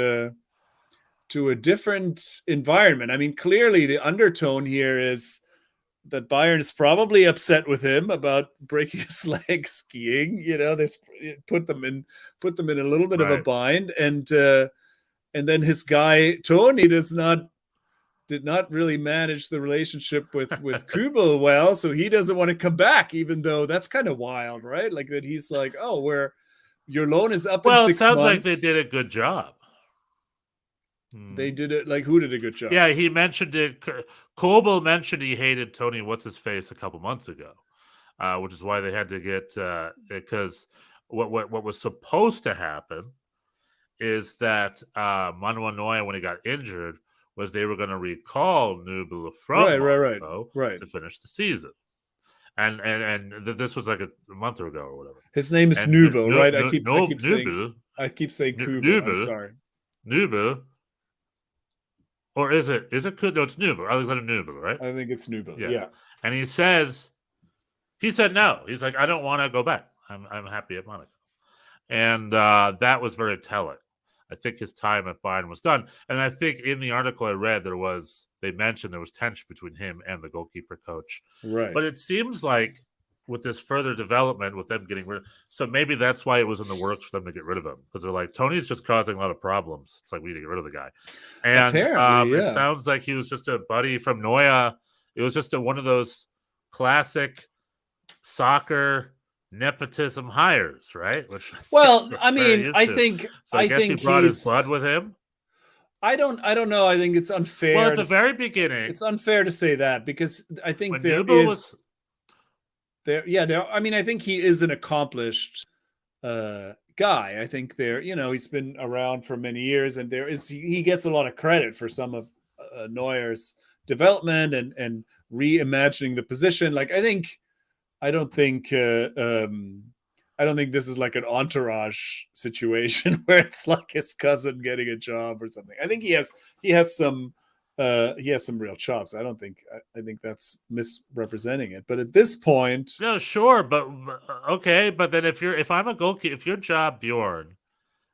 D: environment. I mean, clearly the undertone here is that Bayern is probably upset with him about breaking his leg skiing. You know, there's put them in a little bit of a bind, and then his guy Toni did not really manage the relationship with Kübel well, so he doesn't want to come back, even though that's kind of wild, right? Like that he's like, oh, your loan is up in 6 months. Well, it sounds
E: like they did a good job.
D: They did it. Like, who did a good job?
E: Yeah, he mentioned it. Kobel mentioned he hated Toni What's-His-Face a couple months ago, which is why they had to get because what was supposed to happen is that Manuel Neuer, when he got injured, was they were going to recall Nübel from Monaco to finish the season. And this was like a month ago or whatever.
D: His name is Nübel, right? I keep saying Kübel. I'm sorry.
E: Nübel. Or is it? No, it's Nübel. Alexander Nübel, right?
D: I think it's Nübel. Yeah.
E: And he said no. He's like, I don't want to go back. I'm happy at Monaco. And that was very telling. I think his time at Bayern was done. And I think in the article I read, they mentioned there was tension between him and the goalkeeper coach.
D: Right.
E: But it seems like with this further development, with them getting rid of, so maybe that's why it was in the works for them to get rid of him, because they're like, Tony's just causing a lot of problems. It's like, we need to get rid of the guy. And it sounds like he was just a buddy from Neuer. It was just one of those classic soccer nepotism hires, right?
D: I mean, I think
E: he brought his blood with him.
D: I don't know. I think it's unfair.
E: Well, at the very beginning,
D: it's unfair to say that, because I think I mean, I think he is an accomplished guy. I think he's been around for many years, and he gets a lot of credit for some of Neuer's development and reimagining the position. Like, I don't think this is like an Entourage situation where it's like his cousin getting a job or something. I think he has some real chops. I think that's misrepresenting it. But at this point,
E: no, sure, but okay. But then if I'm a goalkeeper, if your job, Bjorn,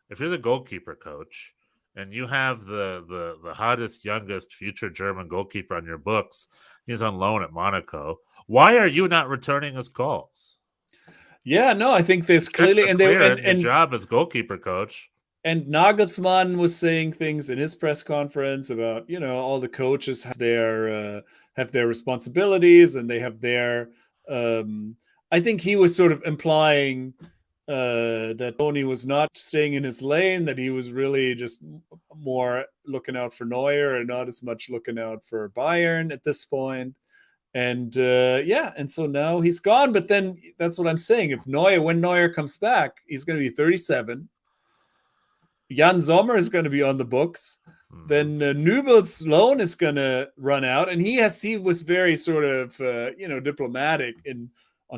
E: if you're the goalkeeper coach and you have the hottest, youngest future German goalkeeper on your books, he's on loan at Monaco. Why are you not returning his calls?
D: Yeah, no, I think there's clearly
E: and your job as goalkeeper coach.
D: And Nagelsmann was saying things in his press conference about, all the coaches have their responsibilities, and they have their. I think he was sort of implying that Toni was not staying in his lane, that he was really just more looking out for Neuer and not as much looking out for Bayern at this point. And and so now he's gone. But then that's what I'm saying. When Neuer comes back, he's going to be 37. Jan Sommer is going to be on the books. Then Nübel's loan is going to run out, and he was very sort of diplomatic in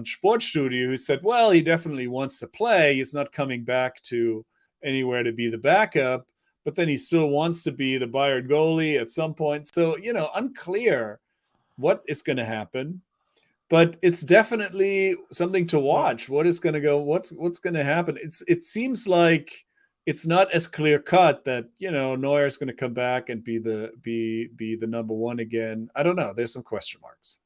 D: Sportstudio, who said, well, he definitely wants to play. He's not coming back to anywhere to be the backup, but then he still wants to be the Bayern goalie at some point. So, unclear what is going to happen, but it's definitely something to watch. What is going to go? What's going to happen? It seems like it's not as clear cut that Neuer is going to come back and be the number one again. I don't know. There's some question marks.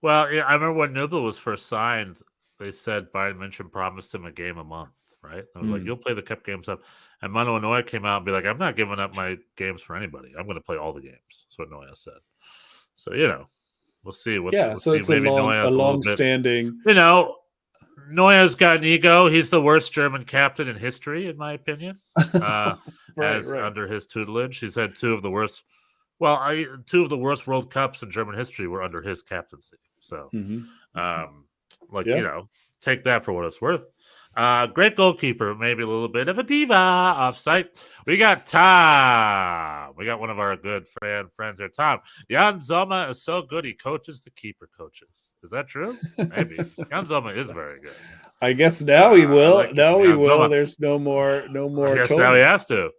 E: Well, yeah, I remember when Nubel was first signed, they said Bayern München promised him a game a month, right? I was like, you'll play the cup games up. And Manuel Neuer came out and be like, I'm not giving up my games for anybody. I'm going to play all the games. That's what Neuer said. So, we'll see.
D: So it's maybe a long-standing...
E: Neuer's got an ego. He's the worst German captain in history, in my opinion. Right. Under his tutelage. He's had two of the worst World Cups in German history were under his captaincy. So, take that for what it's worth. Great goalkeeper, maybe a little bit of a diva off-site. We got Tom. We got one of our good friends here, Tom. Jan Sommer is so good, he coaches the keeper coaches. Is that true? Maybe. Jan Sommer is very good.
D: I guess now he will. He will. There's no more.
E: I guess now he has to.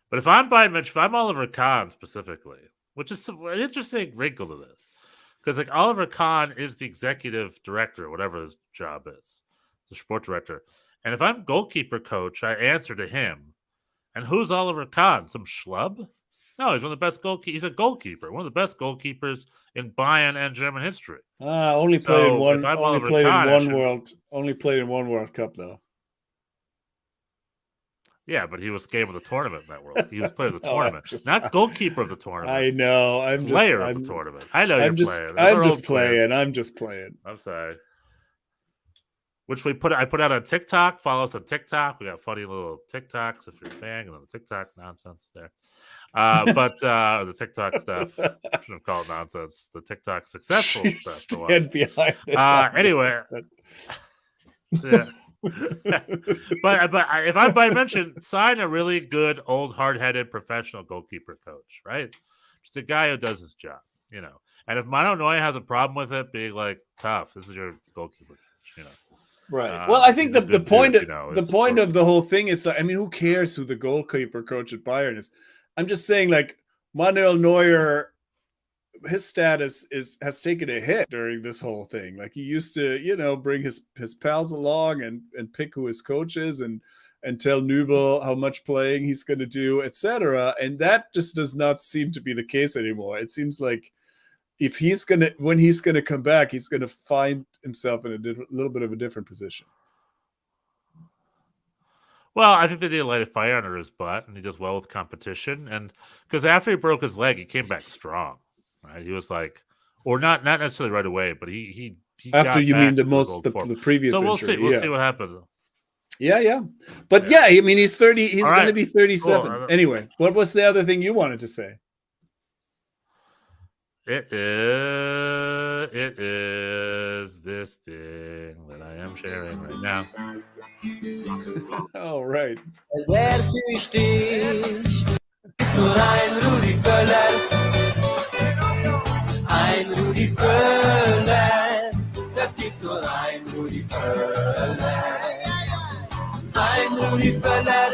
E: But if I'm Bayern München, if I'm Oliver Kahn specifically, which is an interesting wrinkle to this, because Oliver Kahn is the executive director, whatever his job is, the sport director. And if I'm goalkeeper coach, I answer to him. And who's Oliver Kahn? Some schlub? No, he's one of the best goalkeepers. He's a goalkeeper, one of the best goalkeepers in Bayern and German history.
D: Only played in one World Cup though.
E: Yeah, but he was game of the tournament in that world. He was player of the tournament, not goalkeeper of the tournament.
D: I know.
E: Player of the tournament. I know
D: I'm just playing. I'm sorry.
E: Which I put out on TikTok. Follow us on TikTok. We got funny little TikToks if you're a fan. The TikTok nonsense there. But the TikTok stuff, I shouldn't have called it nonsense. The TikTok successful stuff.
D: Stand behind it.
E: Anyway. Yeah. but if I'm Bayern München, sign a really good, old, hard-headed professional goalkeeper coach, right? Just a guy who does his job, And if Manuel Neuer has a problem with it, being tough. This is your goalkeeper coach,
D: Right. Well, I think the point of the whole thing is, who cares who the goalkeeper coach at Bayern is? I'm just saying, Manuel Neuer, his status has taken a hit during this whole thing. He used to, bring his pals along and pick who his coach is and tell Nubel how much playing he's going to do, etc. And that just does not seem to be the case anymore. It seems like when he's going to come back, he's going to find himself in a little bit of a different position.
E: Well, I think they did light a fire under his butt, and he does well with competition. And because after he broke his leg, he came back strong. Right, he was or not necessarily right away, but he
D: after you mean the previous.
E: So we'll
D: injury,
E: see. We'll see what happens.
D: Yeah. But he's 30. He's going to be 37. Cool. Anyway, what was the other thing you wanted to say?
E: It is this thing that I am sharing right now.
D: All right.
F: Ein Rudi Völler, das gibt's nur ein Rudi Völler. Ein Rudi Völler,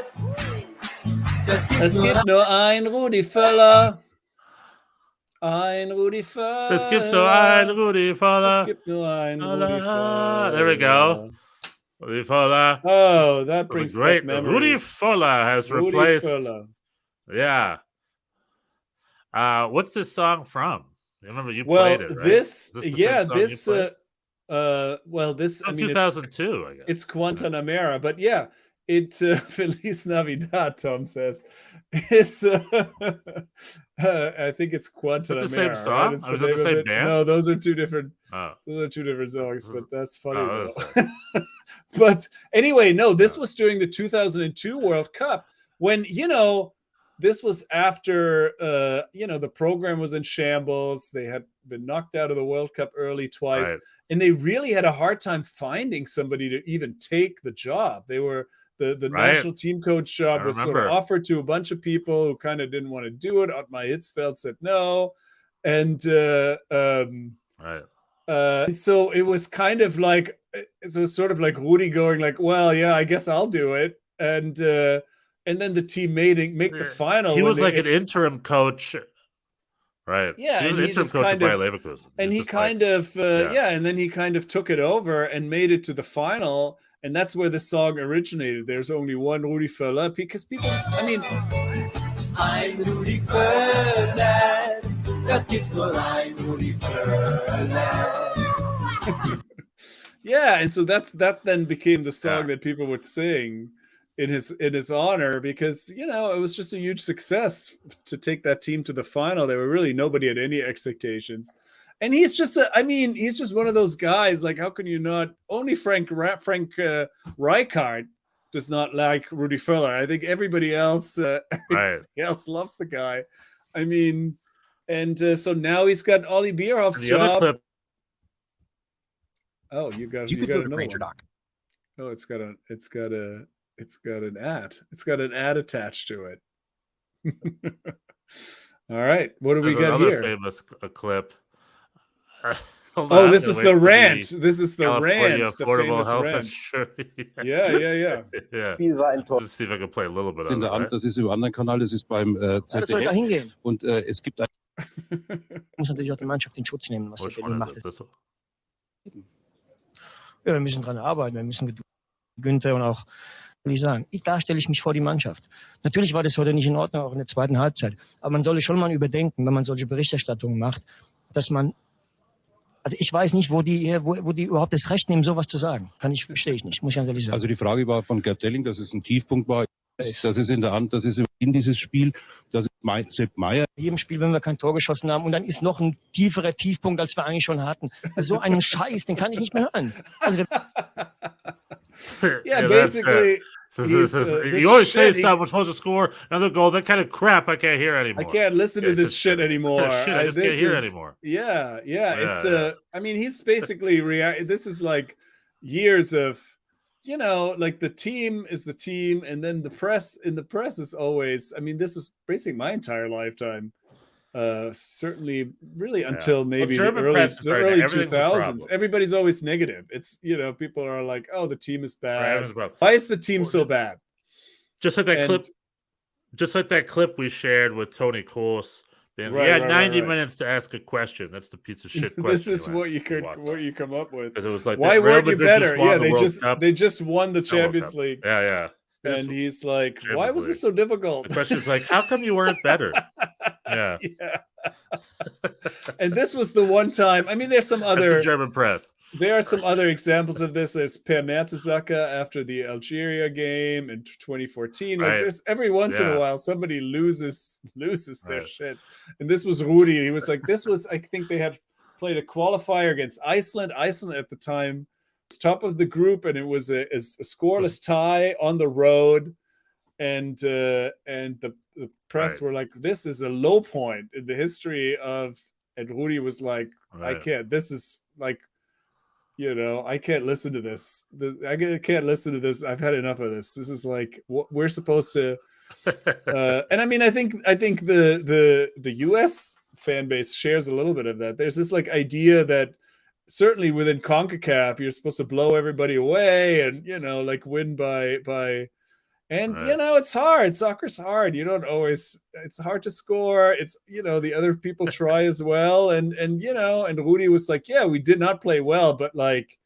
F: das gibt's nur ein Rudi Völler.
D: Ein Rudi Völler.
E: Es gibt nur ein Rudi Völler.
D: Es gibt nur ein Rudi Völler.
E: There we go. Rudi Völler.
D: Oh, that brings
E: great
D: back memories.
E: Rudi Völler has
D: Rudi
E: replaced.
D: Völler.
E: Yeah. What's this song from? I remember you played it, right?
D: This 2002,
E: 2002, I guess.
D: It's Guantanamera, but yeah, Feliz Navidad, Tom says. It's I think it's Guantanamera.
E: Is that the same song?
D: Right?
E: Was it the same band?
D: No, those are two different songs, but that's funny. But anyway, no, this was during the 2002 World Cup when, this was after, the program was in shambles. They had been knocked out of the World Cup early twice. Right. And they really had a hard time finding somebody to even take the job. They were the national team coach job was sort of offered to a bunch of people who kind of didn't want to do it. Ottmar Hitzfeld said no. And
E: Right.
D: and so it was kind of like, so sort of like Rudi going like, well, yeah, I guess I'll do it. And then the team make the final.
E: He was like an interim coach. Right.
D: Yeah,
E: he was
D: and
E: an
D: he
E: interim
D: just
E: coach
D: kind
E: at
D: of,
E: Bayer Leverkusen.
D: and he kind of, and then he kind of took it over and made it to the final, and that's where the song originated. There's only one Rudi Völler, because people just, I mean,
F: Ein Rudi Völler, das gibt's nur ein Rudi Völler.
D: Yeah, and so that then became the song that people would sing in his honor, because it was just a huge success to take that team to the final. There were really nobody had any expectations, and he's just he's just one of those guys. Like, how can you not? Only Frank Rijkaard does not like Rudi Völler. I think everybody else else loves the guy. I mean, and so now he's got Ollie Bierhoff's job.
E: Clip.
D: Oh, you got
G: another Granger doc.
D: Oh, it's got an ad. It's got an ad attached to it. All right, what do we got here?
E: Another famous clip.
D: This is the rant. This is the rant. The
E: Affordable
D: famous
E: Health
D: rant.
E: Insurance.
D: Yeah.
E: Let's see if I can play a little bit of
H: in der Hand, das ist über anderen Kanal, das ist beim ZDF. Und es gibt
A: muss natürlich auch die Mannschaft in Schutz nehmen, was der Berlin macht.
I: Ja, wir müssen dran arbeiten, wir müssen Günther und auch, will ich sagen, da stelle ich mich vor die Mannschaft. Natürlich war das heute nicht in Ordnung, auch in der zweiten Halbzeit. Aber man sollte schon mal überdenken, wenn man solche Berichterstattungen macht, dass man, also ich weiß nicht, wo die überhaupt das Recht nehmen, sowas zu sagen. Verstehe ich nicht, muss ich ganz ehrlich sagen.
H: Also die Frage war von Gerd Delling, dass es ein Tiefpunkt war. Das ist in der Hand, das ist in dieses Spiel, das ist Sepp Meier.
I: In jedem Spiel, wenn wir kein Tor geschossen haben, und dann ist noch ein tieferer Tiefpunkt, als wir eigentlich schon hatten. Also so einen Scheiß, den kann ich nicht mehr hören. Also,
D: basically.
E: You always say it's not we're supposed to score another goal. That kind of crap I can't hear anymore.
D: I can't listen to this shit anymore.
E: I just can't hear anymore.
D: Yeah. It's I mean, he's basically this is like years of, like the team is the team, and then the press is always, I mean, this is basically my entire lifetime. Certainly really until maybe the early 2000s. Everybody's always negative. It's, people are like, oh, the team is bad. Why is the team so bad?
E: Just like that clip we shared with Tony Kroos. He had 90 minutes to ask a question. That's the piece of shit question.
D: This is what you come up with.
E: It was like,
D: why weren't you better? Yeah, they just won the Champions League.
E: Yeah.
D: And he's like, why was this so difficult?
E: The question is like, how come you weren't better? Yeah.
D: And this was the one time. I mean, there's some other
E: the German press.
D: There are some other examples of this. There's Per Mertesacker after the Algeria game in 2014. Like, there's every once in a while somebody loses their shit. And this was Rudi. He was like, I think they had played a qualifier against Iceland. Iceland at the time was top of the group, and it was a scoreless tie on the road. And the press were like, this is a low point in the history of, and Rudi was like, I can't, this is like, I can't listen to this. I can't listen to this. I've had enough of this. This is like what we're supposed to. And I mean, I think the US fan base shares a little bit of that. There's this like idea that certainly within CONCACAF, you're supposed to blow everybody away and, like win by. And, it's hard. Soccer's hard. You don't always, it's hard to score. It's, the other people try as well. And Rudi was like, yeah, we did not play well, but like,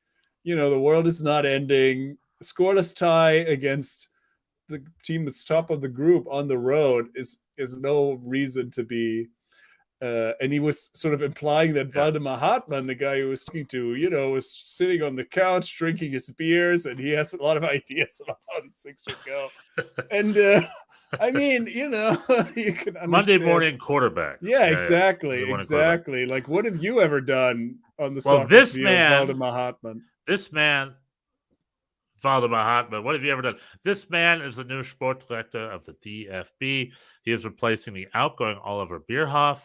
D: the world is not ending. Scoreless tie against the team that's top of the group on the road is no reason to be. And he was sort of implying that Waldemar Hartmann, the guy he was talking to, was sitting on the couch drinking his beers, and he has a lot of ideas about how these things should go. And I mean, you can understand.
E: Monday morning quarterback.
D: Yeah, exactly. Like, what have you ever done on the soccer field, Waldemar Hartmann?
E: This man, Waldemar Hartmann, what have you ever done? This man is the new Sportdirektor of the DFB. He is replacing the outgoing Oliver Bierhoff,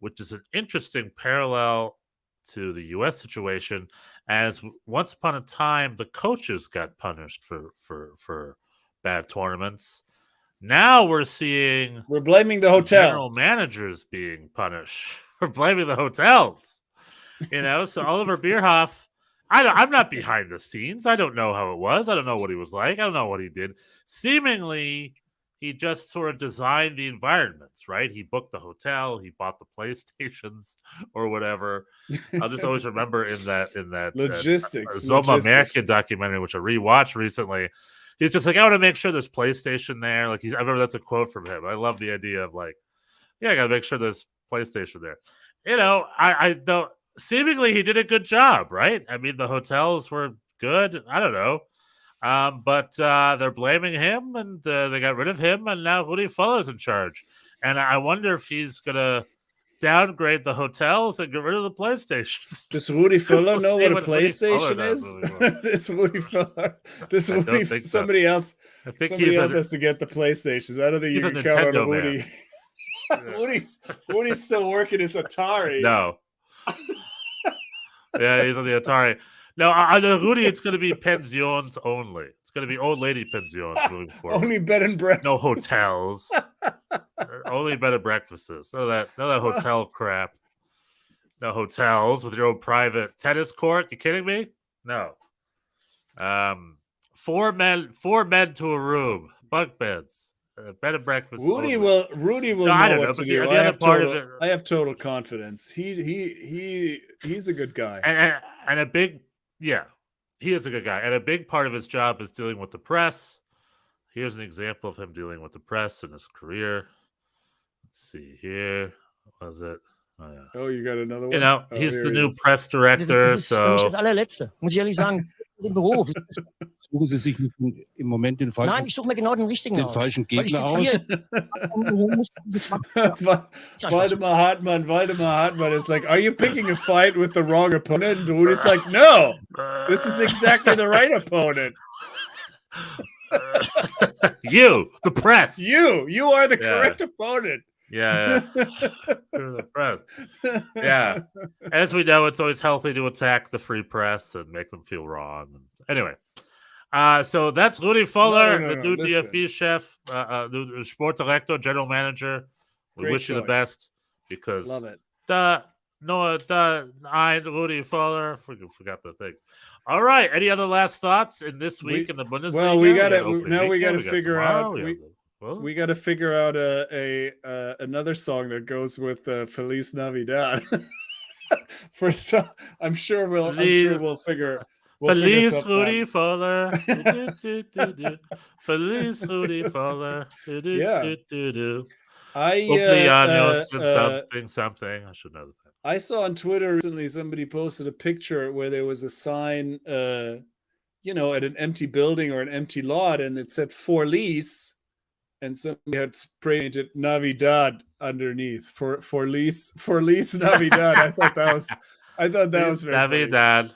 E: which is an interesting parallel to the U.S. situation, as once upon a time, the coaches got punished for bad tournaments. Now we're blaming the hotel. General managers being punished for blaming the hotels. So Oliver Bierhoff, I'm not behind the scenes. I don't know how it was. I don't know what he was like. I don't know what he did. Seemingly, he just sort of designed the environments, right? He booked the hotel, he bought the PlayStations or whatever. I'll just always remember in that
D: logistics
E: Zoma Merkin documentary, which I rewatched recently. He's just like, I want to make sure there's PlayStation there. Like I remember that's a quote from him. I love the idea of like, I got to make sure there's PlayStation there. I know. Seemingly, he did a good job, right? I mean, the hotels were good. I don't know. But they're blaming him, and they got rid of him, and now Rudi Völler's in charge. And I wonder if he's going to downgrade the hotels and get rid of the PlayStations.
D: Does Rudi Völler know what a PlayStation is? Does Rudi Völler? Somebody else has to get the PlayStations. I don't think you can count on Rudi. Woody's still working his Atari.
E: No. Yeah, he's on the Atari. No, on Rudy, it's going to be pensions only. It's going to be old lady pensions moving forward.
D: Only bed and breakfast.
E: No hotels. Only bed and breakfasts. None of that hotel crap. No hotels with your own private tennis court. You kidding me? No. 4 men to a room. Bunk beds. Bed and breakfast.
D: Rudy will know what to do. I have total confidence. He's a good guy.
E: And a big, he is a good guy. And a big part of his job is dealing with the press. Here's an example of him dealing with the press in his career. Let's see here. What was it? Oh, yeah.
D: Oh, you got another one?
E: He's the new press director.
I: Das allerletzte, muss ich ehrlich sagen. Den Beruf.
H: Suchen Sie sich im Moment den falschen,
I: Nein, ich suche mir genau den richtigen
H: falschen Gegner aus.
D: Waldemar Hartmann is like, are you picking a fight with the wrong opponent? And Rudy's like, no, this is exactly the right opponent.
E: You, the press.
D: You are the correct opponent.
E: Yeah. The press. Yeah. As we know, it's always healthy to attack the free press and make them feel wrong. Anyway, so that's Rudi Völler, the new DFB chef, new Sportdirektor, general manager. We wish you the best because
D: love it.
E: I'm Rudi Völler. Forgot the things. All right. Any other last thoughts in this week in the Bundesliga?
D: Well, we got to figure out. We got to figure out another song that goes with Feliz Navidad. I'm sure we'll figure.
E: Feliz Rudi Völler. Feliz Rudi Völler. Something. I should know the thing.
D: I saw on Twitter recently somebody posted a picture where there was a sign, at an empty building or an empty lot, and it said "For lease." And somebody had spray painted Navidad underneath for lease Navidad. I thought that was very
E: Navidad.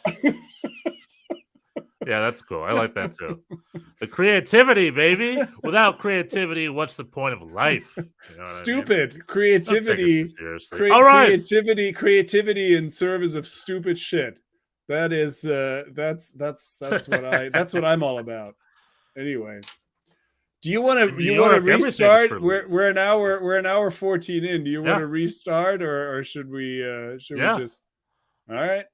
E: Yeah, that's cool. I like that too. The creativity, baby. Without creativity, what's the point of life? You know
D: stupid. I mean? Creativity. Creativity in service of stupid shit. That is that's what I'm all about. Anyway. Do you want to restart? We're an hour 14 in. Do you want to restart or should we just? All right.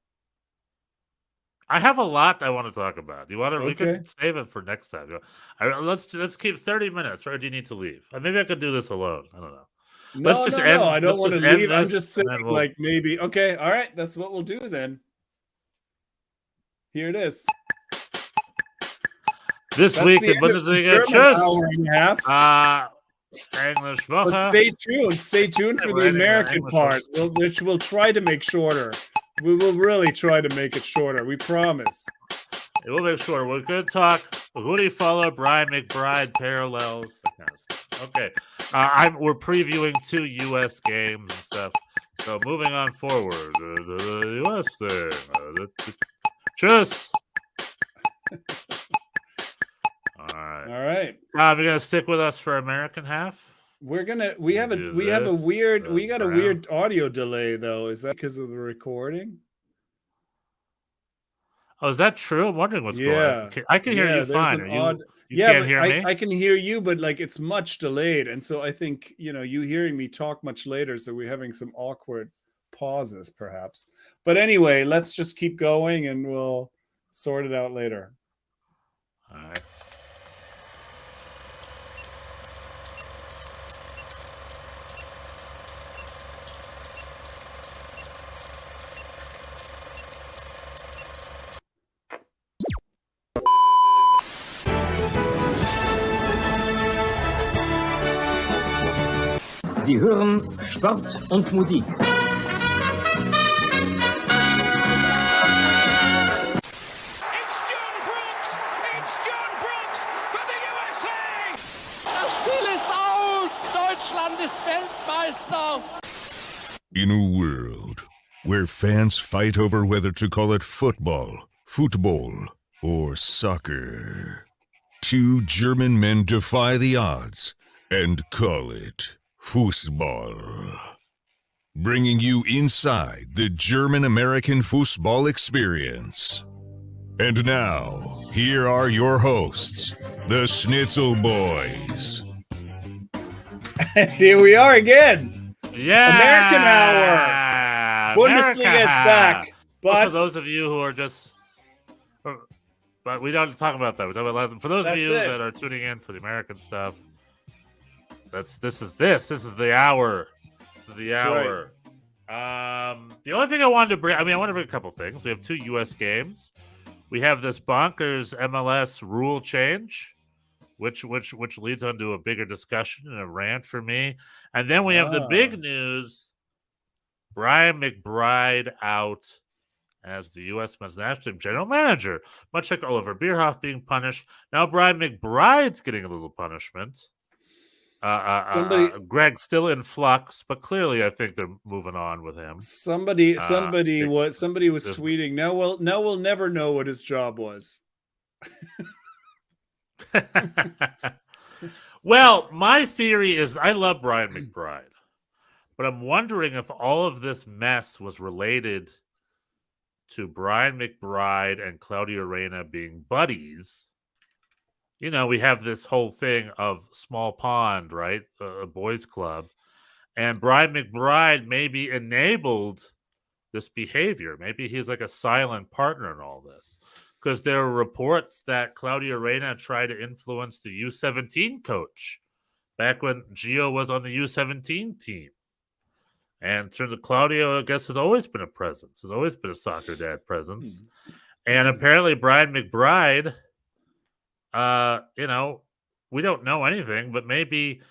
E: I have a lot I want to talk about. Do you want to? Okay. We can save it for next time. Let's keep 30 minutes. Or do you need to leave? Maybe I could do this alone. I don't know.
D: No, I don't want to leave. I'm just saying, like maybe. Okay, all right. That's what we'll do then. Here it is.
E: This week in Bundesliga, English Woche.
D: But stay tuned for the American part, which we'll try to make shorter. We will really try to make it shorter. We promise.
E: It will make shorter. We're going to talk Rudi Völler, Brian McBride parallels. That kind of stuff. Okay. We're previewing 2 U.S. games and stuff. So moving on forward. The U.S. thing. Cheers. All right. You're gonna stick with us for American half?
D: We got a weird audio delay though. Is that because of the recording?
E: Oh, is that true? I'm wondering what's going on. I can hear you fine. You can't hear me?
D: I can hear you, but like it's much delayed, and so I think you hearing me talk much later, so we're having some awkward pauses, perhaps. But anyway, let's just keep going and we'll sort it out later.
E: All right.
G: Sie hören Sport und Musik.
B: Das Spiel ist aus! Deutschland ist Weltmeister!
C: In a world where fans fight over whether to call it football, or soccer, two German men defy the odds and call it Fußball. Bringing you inside the German-American football experience. And now, here are your hosts, the Schnitzel Boys.
D: Here we are again.
E: Yeah.
D: American Hour. Bundesliga is back. But
E: for those of you who are just, but we don't talk about that. We talk about for those of you that are tuning in for the American stuff. This is the hour. This is the hour. Right. The only thing I wanted to bring, I want to bring a couple things. We have 2 U.S. games. We have this bonkers MLS rule change, which leads on to a bigger discussion and a rant for me. And then we have the big news: Brian McBride out as the U.S. men's national team general manager. Much like Oliver Bierhoff being punished, now Brian McBride's getting a little punishment. Greg's still in flux, but clearly I think they're moving on with him.
D: Somebody was tweeting. Now we'll never know what his job was.
E: Well, my theory is I love Brian McBride, but I'm wondering if all of this mess was related to Brian McBride and Claudio Reyna being buddies. You know, we have this whole thing of small pond, right? A boys club. And Brian McBride maybe enabled this behavior. Maybe he's like a silent partner in all this. Because there are reports that Claudio Reyna tried to influence the U17 coach back when Gio was on the U17 team. And turns out Claudio, I guess, has always been a presence. Has always been a soccer dad presence. And apparently Brian McBride... we don't know anything, but maybe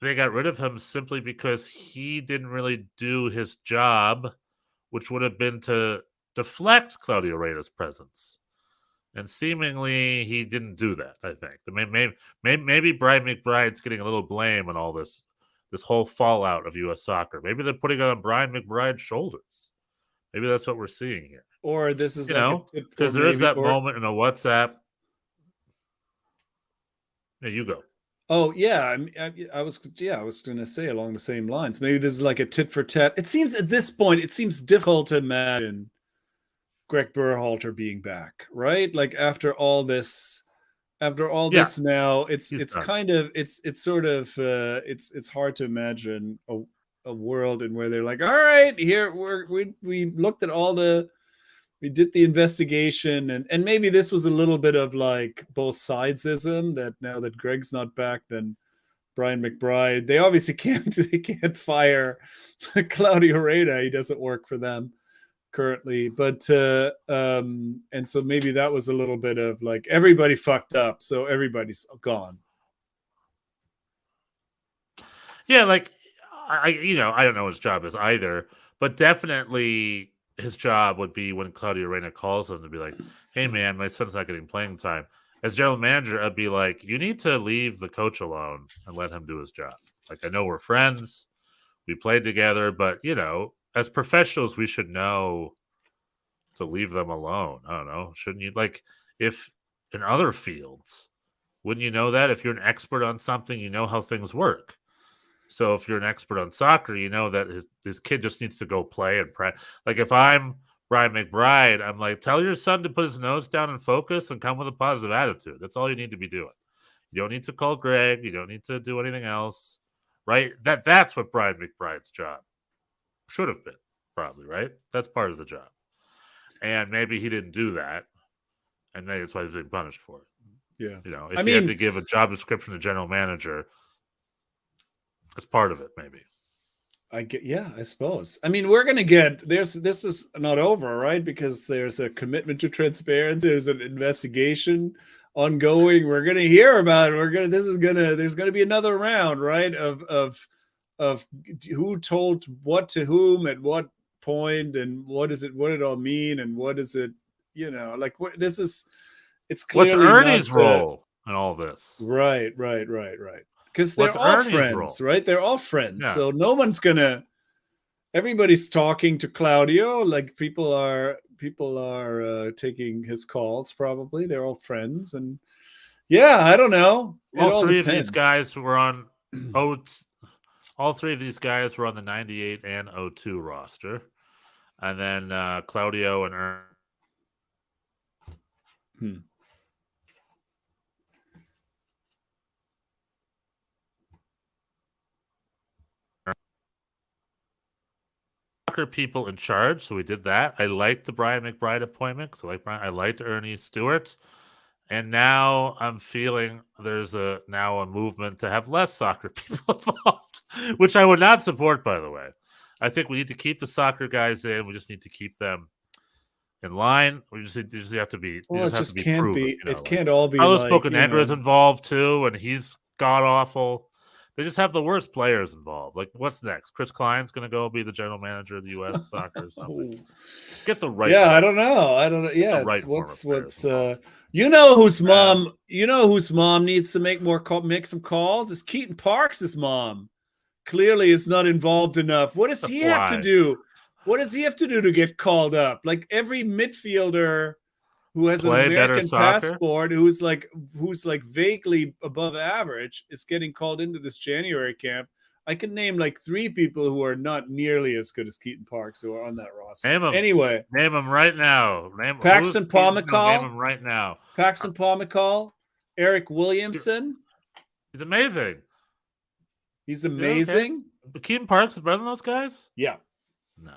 E: they got rid of him simply because he didn't really do his job, which would have been to deflect Claudio Reyna's presence. And seemingly he didn't do that, I think. Maybe Brian McBride's getting a little blame on all this whole fallout of U.S. soccer. Maybe they're putting it on Brian McBride's shoulders. Maybe that's what we're seeing here.
D: Or this is
E: because there is that moment in a WhatsApp. Yeah, you go.
D: Oh yeah, I was going to say along the same lines. Maybe this is like a tit for tat. It seems at this point difficult to imagine Greg Berhalter being back, right? Like after all this now, it's hard to imagine a world in where they're like, all right, here we looked at we did the investigation, and maybe this was a little bit of like both sidesism, that now that Greg's not back, then Brian McBride, they obviously can't fire Claudio Reyna. He doesn't work for them currently, but and so maybe that was a little bit of like everybody fucked up, so everybody's gone.
E: Yeah, like I don't know what his job is either, but definitely his job would be when Claudio Reyna calls him to be like, hey, man, my son's not getting playing time. As general manager, I'd be like, you need to leave the coach alone and let him do his job. Like, I know we're friends. We played together. But, as professionals, we should know to leave them alone. I don't know. Shouldn't you? Like, if in other fields, wouldn't you know that? If you're an expert on something, you know how things work. So if you're an expert on soccer, you know that his kid just needs to go play and practice. Like if I'm Brian McBride, I'm like, tell your son to put his nose down and focus and come with a positive attitude. That's all you need to be doing. You don't need to call Greg. You don't need to do anything else, right? That's what Brian McBride's job should have been. probably, right? That's part of the job. And maybe he didn't do that, and maybe that's why he's being punished for it.
D: Yeah.
E: If you had to give a job description to general manager, that's part of it, maybe.
D: I suppose. I mean, we're going to get this is not over, right? Because there's a commitment to transparency. There's an investigation ongoing. We're going to hear about it. There's going to be another round, right? Of who told what to whom at what point, and what did it all mean, and what is it, it's clearly
E: what's Ernie's role in all this?
D: Right. Because they're all friends, right? They're all friends. Yeah. So no one's everybody's talking to Claudio. Like people are taking his calls, probably. They're all friends. And yeah, I don't know.
E: All three of these guys were on all three of these guys were on the 98 and 02 roster. And then Claudio and Ernie. People in charge, so we did that. I liked the Brian McBride appointment because I liked Ernie Stewart, and now I'm feeling there's a movement to have less soccer people involved, which I would not support, by the way. I think we need to keep the soccer guys in. We just need to keep them in line. We just have to be.
D: Well, it just can't be. It can't all be.
E: Carlos Bocanegra is involved too, and he's god awful. They just have the worst players involved. Like, what's next? Chris Klein's going to go be the general manager of the U.S. soccer or something. Get the right.
D: Yeah, I don't know. Yeah,
E: right
D: what's whose mom? Whose mom needs to make some calls? Is Keaton Parks' mom? Clearly, is not involved enough. What does he have to do? What does he have to do to get called up? Like every midfielder who has an American passport, who's like vaguely above average, is getting called into this January camp. I can name like 3 people who are not nearly as good as Keaton Parks who are on that roster.
E: Name them.
D: Anyway,
E: name them right now.
D: Paxton Pomykal.
E: Name them right now.
D: Paxton Pomykal. Eric Williamson.
E: He's amazing.
D: He's amazing.
E: But Keaton Parks is better than those guys?
D: Yeah.
E: No.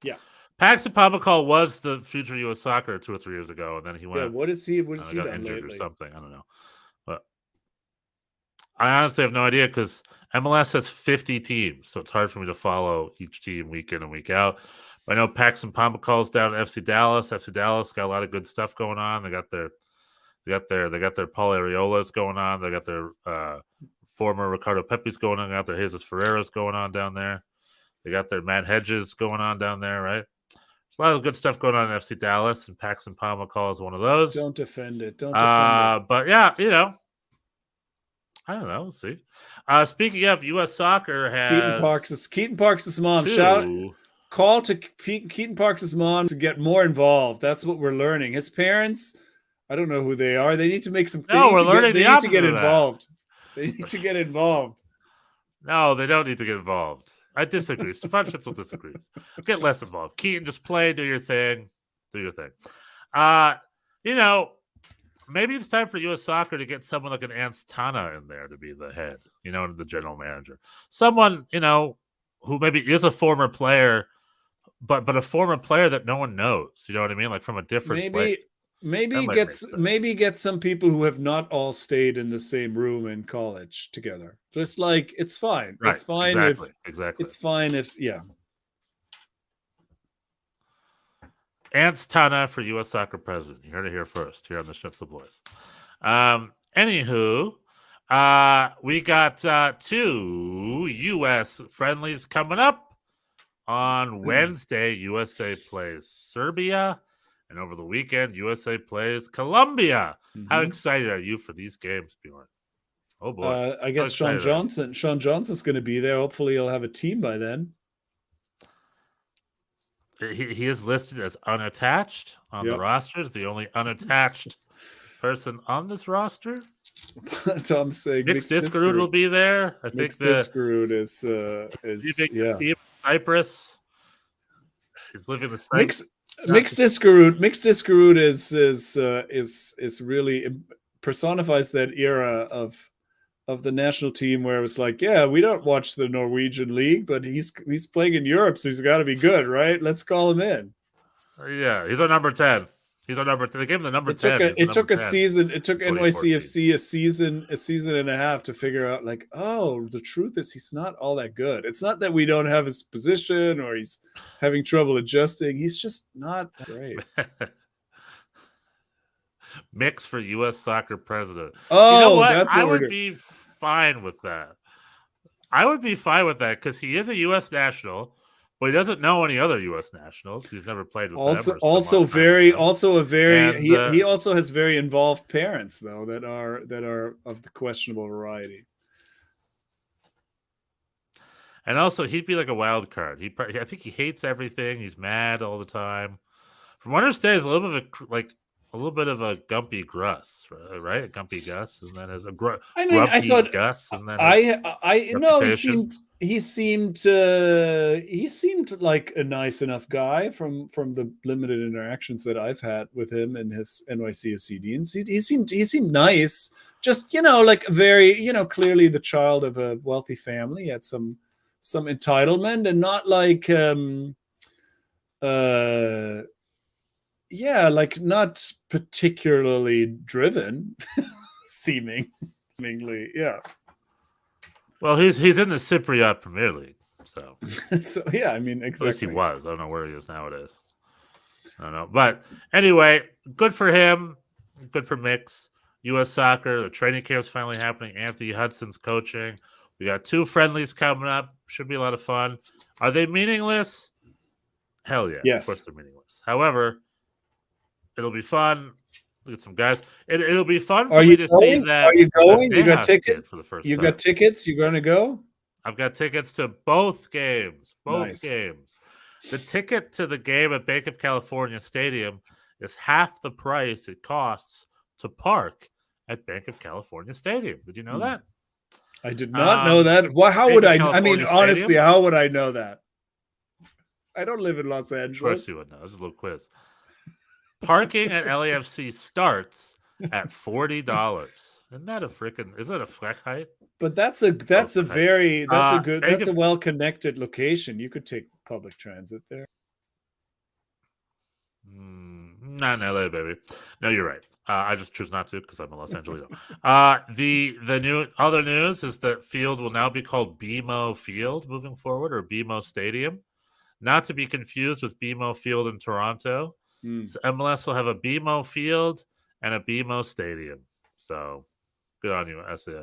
D: Yeah.
E: Paxton Pomykal was the future U.S. soccer 2 or 3 years ago, and then he went.
D: Yeah, what is he
E: got
D: done
E: injured
D: lately?
E: Or something? I don't know. But I honestly have no idea because MLS has 50 teams, so it's hard for me to follow each team week in and week out. But I know Paxton Pomakal's down at FC Dallas. FC Dallas got a lot of good stuff going on. They got their Paul Areolas going on. They got their former Ricardo Pepe's going on. They got their Jesus Ferreira's going on down there. They got their Matt Hedges going on down there, right? There's a lot of good stuff going on in FC Dallas, and Paxton Pomykal is one of those.
D: Don't defend it. Don't defend it.
E: But yeah, I don't know. We'll see. Speaking of U.S. soccer, has
D: Keaton Parks' mom. Call to Keaton Parks' mom to get more involved. That's what we're learning. His parents, I don't know who they are. They need to make some.
E: No, we're learning the opposite.
D: They need to get involved. They need to get involved.
E: No, they don't need to get involved. I disagree. Stefan Schnitzel disagrees. Get less involved. Keaton, just play, do your thing. Maybe it's time for U.S. Soccer to get someone like an Ernst Tanner in there to be the head, the general manager. Someone, who maybe is a former player, but a former player that no one knows. You know what I mean? Like from a different place.
D: Maybe get some people who have not all stayed in the same room in college together. Just like it's fine.
E: Right,
D: it's fine
E: exactly.
D: It's fine if
E: Ernst Tanner for U.S. Soccer president. You heard it here first, here on the Schnitzel Boys. Anywho, we got 2 U.S. friendlies coming up on Wednesday. USA plays Serbia. And over the weekend, USA plays Colombia. Mm-hmm. How excited are you for these games, Bjorn? Oh, boy.
D: I guess Sean Johnson's going to be there. Hopefully he'll have a team by then.
E: He is listed as unattached on the roster. The only unattached person on this roster.
D: Tom's saying
E: Mixed Discarud will be there. I think
D: Discarud is
E: Cyprus. He's living the Cyprus.
D: Mixed Discarud is really personifies that era of of the national team where it was like, yeah, we don't watch the Norwegian league, but he's playing in Europe, so he's got to be good, right? Let's call him in.
E: Yeah, he's our number 10. He's our number 10. They gave him the number 10.
D: It took a season. It took NYCFC a season and a half to figure out, like, oh, the truth is he's not all that good. It's not that we don't have his position or he's having trouble adjusting. He's just not great.
E: Mix for U.S. soccer president.
D: Oh,
E: you know what?
D: that's what
E: I would be fine with that. I would be fine with that because he is a U.S. national. But he doesn't know any other U.S. nationals. He's never played with them. He also
D: has very involved parents though that are of the questionable variety.
E: And also, he'd be like a wild card. I think he hates everything. He's mad all the time. From what I understand, he's a little bit of a Gumpy Gus, right? A Gumpy Gus, isn't that his? I thought Gus, isn't that his
D: he seemed like a nice enough guy from the limited interactions that I've had with him and his NYCFC teams. He seemed nice, just like very clearly the child of a wealthy family. He had some entitlement and not like like not particularly driven, seemingly, yeah.
E: Well, he's in the Cypriot Premier League, so.
D: So yeah, I mean, exactly.
E: At least he was. I don't know where he is nowadays. I don't know, but anyway, good for him. Good for Mix. U.S. Soccer. The training camp's finally happening. Anthony Hudson's coaching. We got 2 friendlies coming up. Should be a lot of fun. Are they meaningless? Hell yeah.
D: Yes.
E: Of course they're meaningless. However, it'll be fun. Look at some guys. It'll be fun for me to see that.
D: Are you going? You got tickets
E: for the first
D: You
E: time.
D: got tickets? You going to go?
E: I've got tickets to both games.
D: Nice.
E: Games. The ticket to the game at Bank of California Stadium is half the price it costs to park at Bank of California Stadium. Did you know that?
D: I did not know that. Well, how would I? I mean, honestly, how would I know that? I don't live in Los Angeles.
E: Of course you would know. This is a little quiz. Parking at LAFC starts at $40. Isn't that a Frechheit?
D: But that's a well-connected location. You could take public transit there.
E: Not in LA, baby. No, you're right. I just choose not to because I'm a Los Angelino. The new other news is that field will now be called BMO Field moving forward, or BMO Stadium, not to be confused with BMO Field in Toronto. So MLS will have a BMO Field and a BMO Stadium. So good on you, SA.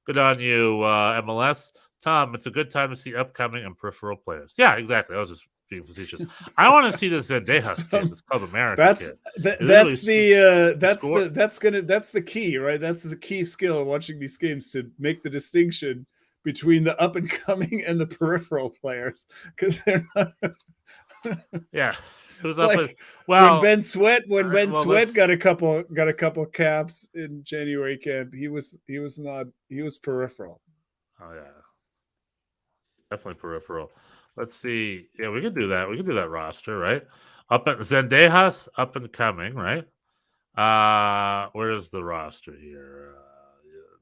E: Good on you, MLS. Tom, it's a good time to see upcoming and peripheral players. Yeah, exactly. I was just being facetious. I want to see this Zendejas kid. It's called America.
D: That's the key, right? That's the key skill of watching these games, to make the distinction between the up and coming and the peripheral players, because they're not.
E: Yeah. Who's up with, well,
D: when Ben Sweat got a couple caps in January camp, he was peripheral.
E: Oh yeah, definitely peripheral. Let's see. Yeah, we could do that. We could do that roster, right? Up at Zendejas, up and coming, right? Where is the roster here?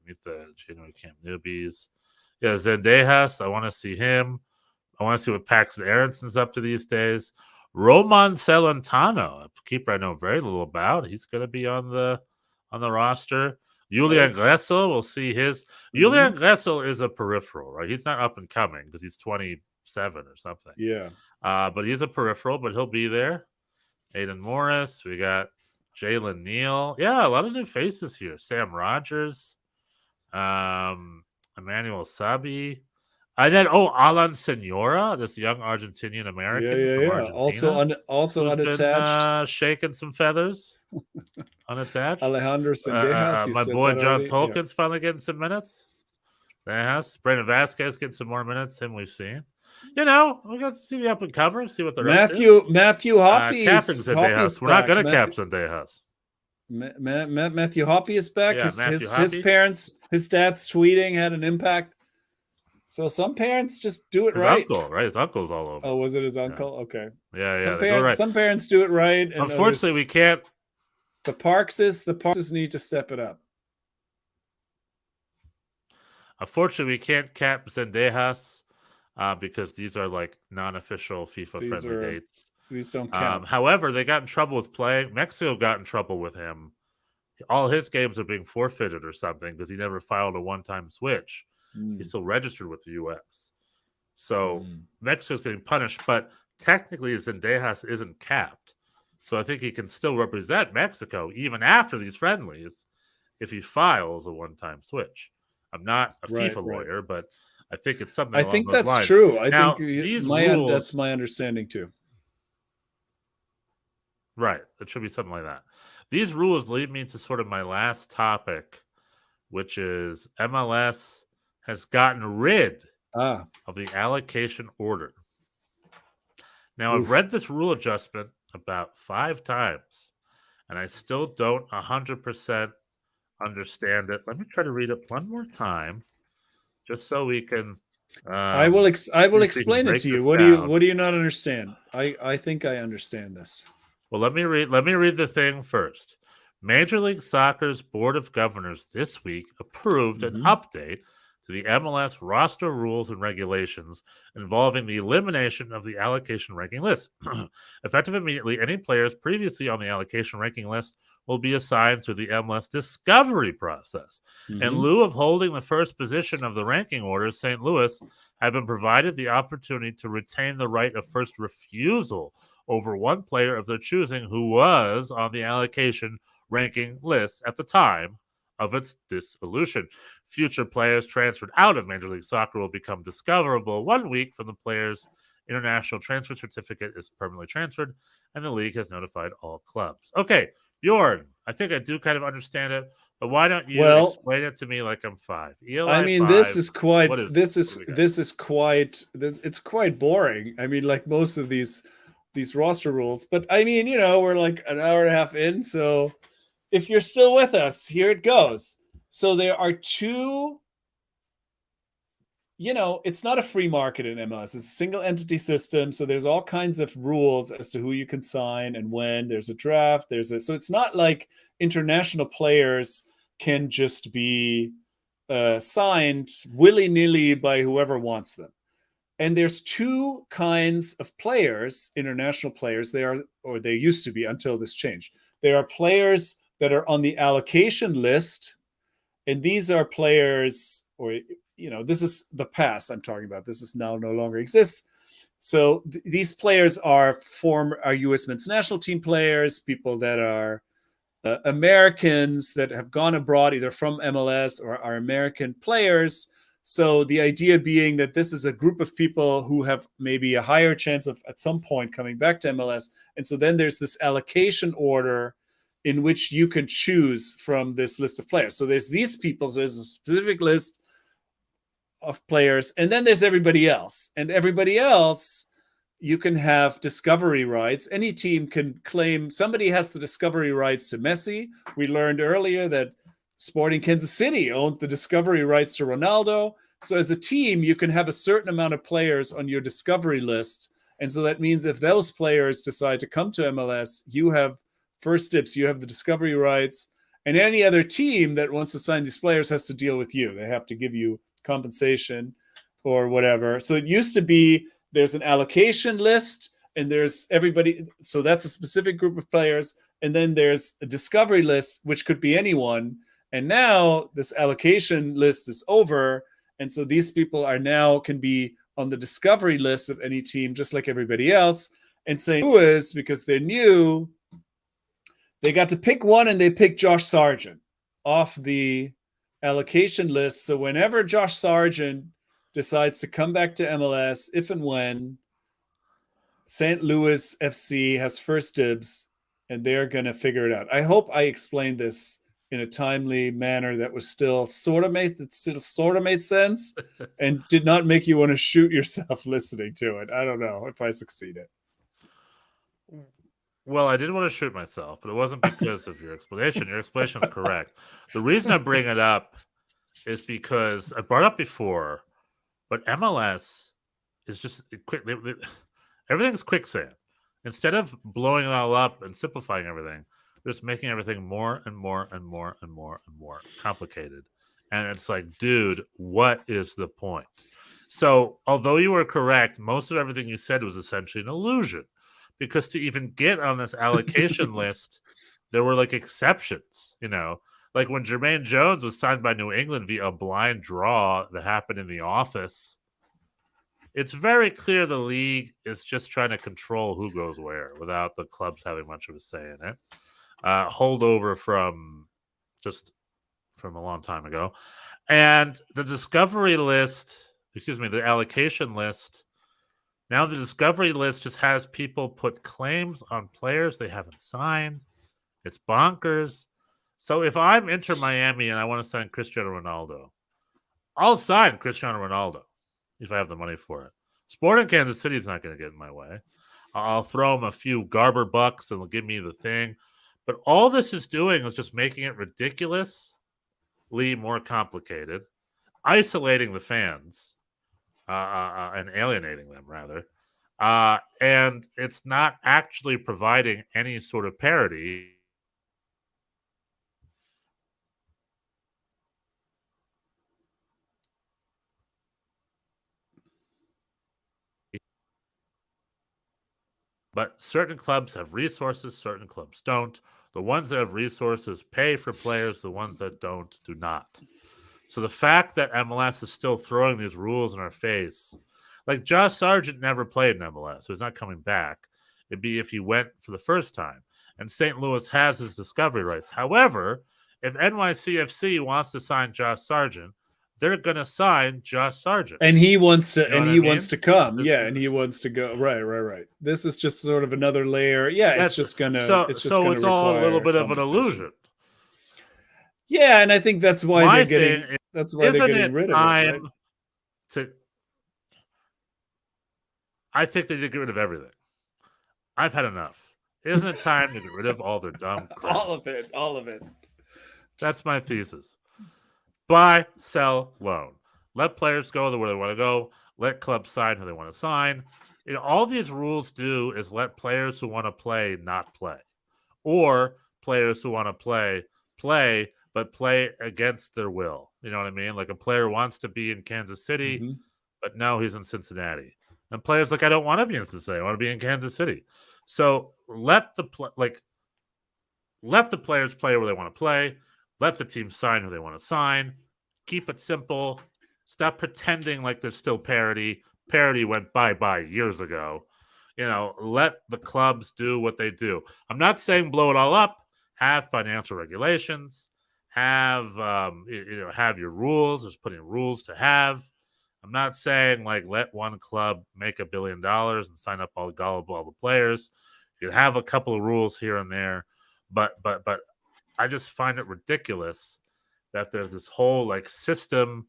E: Meet the January camp newbies. Yeah, Zendejas. I want to see him. I want to see what Paxton Aronson's up to these days. Roman Celentano, a keeper I know very little about. He's going to be on the roster. Julian Gressel, we'll see his. Julian Gressel is a peripheral, right? He's not up and coming because he's 27 or something.
D: Yeah.
E: But he's a peripheral, but he'll be there. Aiden Morris. We got Jalen Neal. Yeah, a lot of new faces here. Sam Rogers. Emmanuel Sabi. And then, Alan Senora, this young Argentinian American.
D: Yeah. Also unattached.
E: Shaking some feathers. Unattached.
D: Alejandro Sendejas.
E: My boy John Tolkien's finally getting some minutes. Brandon Vasquez getting some more minutes. Him we've seen. We got to see the up and comers, see what they're up to.
D: Matthew Hoppe is
E: back. We're not going to cap Zendejas.
D: Matthew Hoppe is back.
E: Yeah,
D: his parents, his dad's tweeting had an impact. So some parents just do it right.
E: His uncle, right? His uncle's all over.
D: Oh, was it his uncle?
E: Yeah.
D: Okay.
E: Yeah.
D: Some parents do it right. And
E: unfortunately, we can't.
D: The Parkses need to step it up.
E: Unfortunately, we can't cap Zendejas because these are like non-official FIFA-friendly dates.
D: These don't count.
E: However, they got in trouble with playing. Mexico got in trouble with him. All his games are being forfeited or something because he never filed a one-time switch. He's still registered with the U.S. So Mexico's getting punished, but technically Zendejas isn't capped. So I think he can still represent Mexico even after these friendlies if he files a one-time switch. I'm not a FIFA lawyer, but I think it's something
D: I think that's true. I think that's my understanding too.
E: Right. It should be something like that. These rules lead me to sort of my last topic, which is MLS has gotten rid of the allocation order. Now, I've read this rule adjustment about 5 times, and I still don't 100% understand it. Let me try to read it one more time, just so we can.
D: I will explain it to you. What do you not understand? I think I understand this.
E: Well, let me read the thing first. Major League Soccer's Board of Governors this week approved an update to the MLS roster rules and regulations involving the elimination of the allocation ranking list. Effective immediately, any players previously on the allocation ranking list will be assigned to the MLS discovery process. In lieu of holding the first position of the ranking order, St. Louis had been provided the opportunity to retain the right of first refusal over one player of their choosing who was on the allocation ranking list at the time of its dissolution. Future players transferred out of Major League Soccer will become discoverable 1 week from the player's international transfer certificate is permanently transferred, and the league has notified all clubs. Okay, Bjorn, I think I do kind of understand it, but why don't you explain it to me like I'm 5?
D: I mean, it's quite boring. I mean, like most of these roster rules, but I mean, we're like an hour and a half in, so if you're still with us, here it goes. So there are 2, it's not a free market in MLS. It's a single entity system. So there's all kinds of rules as to who you can sign and when. There's a draft. So it's not like international players can just be signed willy-nilly by whoever wants them. And there's 2 kinds of players, international players. They used to be until this change. There are players that are on the allocation list, and these are players, this is the past I'm talking about. This is now no longer exists. So these players are U.S. men's national team players, people that are Americans that have gone abroad either from MLS or are American players. So the idea being that this is a group of people who have maybe a higher chance of at some point coming back to MLS. And so then there's this allocation order in which you can choose from this list of players. So there's these people, so there's a specific list of players, and then there's everybody else. And everybody else, you can have discovery rights. Any team can claim somebody has the discovery rights to Messi. We learned earlier that Sporting Kansas City owned the discovery rights to Ronaldo. So as a team, you can have a certain amount of players on your discovery list. And so that means if those players decide to come to MLS, you have first dibs, you have the discovery rights, and any other team that wants to sign these players has to deal with you. They have to give you compensation or whatever. So it used to be there's an allocation list and there's everybody. So that's a specific group of players. And then there's a discovery list, which could be anyone. And now this allocation list is over. And so these people can be on the discovery list of any team, just like everybody else. And St. Louis, because they're new, they got to pick one, and they picked Josh Sargent off the allocation list. So whenever Josh Sargent decides to come back to MLS, if and when, St. Louis FC has first dibs, and they're going to figure it out. I hope I explained this in a timely manner that was still sort of made sense and did not make you want to shoot yourself listening to it. I don't know if I succeeded.
E: Well, I didn't want to shoot myself, but it wasn't because of your explanation. Your explanation is correct. The reason I bring it up is because I brought up before, but MLS is just quick. Everything's quicksand. Instead of blowing it all up and simplifying everything, they're just making everything more and more and more and more and more complicated. And it's like, dude, what is the point? So, although you were correct, most of everything you said was essentially an illusion, because to even get on this allocation list, there were like exceptions, like when Jermaine Jones was signed by New England via a blind draw that happened in the office. It's very clear the league is just trying to control who goes where without the clubs having much of a say in it. Holdover from a long time ago. And the discovery list, the allocation list, now the discovery list just has people put claims on players they haven't signed. It's bonkers. So if I'm Inter Miami and I want to sign Cristiano Ronaldo, I'll sign Cristiano Ronaldo if I have the money for it. Sporting Kansas City is not going to get in my way. I'll throw them a few Garber bucks and they'll give me the thing. But all this is doing is just making it ridiculously more complicated, isolating the fans and alienating them, rather. And it's not actually providing any sort of parity. But certain clubs have resources, certain clubs don't. The ones that have resources pay for players, the ones that don't do not. So the fact that MLS is still throwing these rules in our face, like Josh Sargent never played in MLS, so he's not coming back. It'd be if he went for the first time. And St. Louis has his discovery rights. However, if NYCFC wants to sign Josh Sargent, they're going to sign Josh Sargent.
D: And he wants to, wants to come. And he wants to go. Right. This is just sort of another layer. Yeah, it's just going to,
E: it's all a little bit of an illusion.
D: Yeah, and I think that's why they're getting rid of it. Right?
E: I think they did get rid of everything. I've had enough. Isn't it time to get rid of all their dumb crap?
D: All of it.
E: That's my thesis. Buy, sell, loan. Let players go where they want to go. Let clubs sign who they want to sign. All these rules do is let players who want to play not play. Or players who want to play, but play against their will. You know what I mean? Like a player wants to be in Kansas City, but now he's in Cincinnati. And players like, I don't want to be in Cincinnati. I want to be in Kansas City. So let the players play where they want to play. Let the team sign who they want to sign. Keep it simple. Stop pretending like there's still parity. Parity went bye-bye years ago. Let the clubs do what they do. I'm not saying blow it all up. Have financial regulations. Have have your rules. There's plenty of rules to have. I'm not saying let one club make $1 billion and sign up all the players. You can have a couple of rules here and there, but I just find it ridiculous that there's this whole system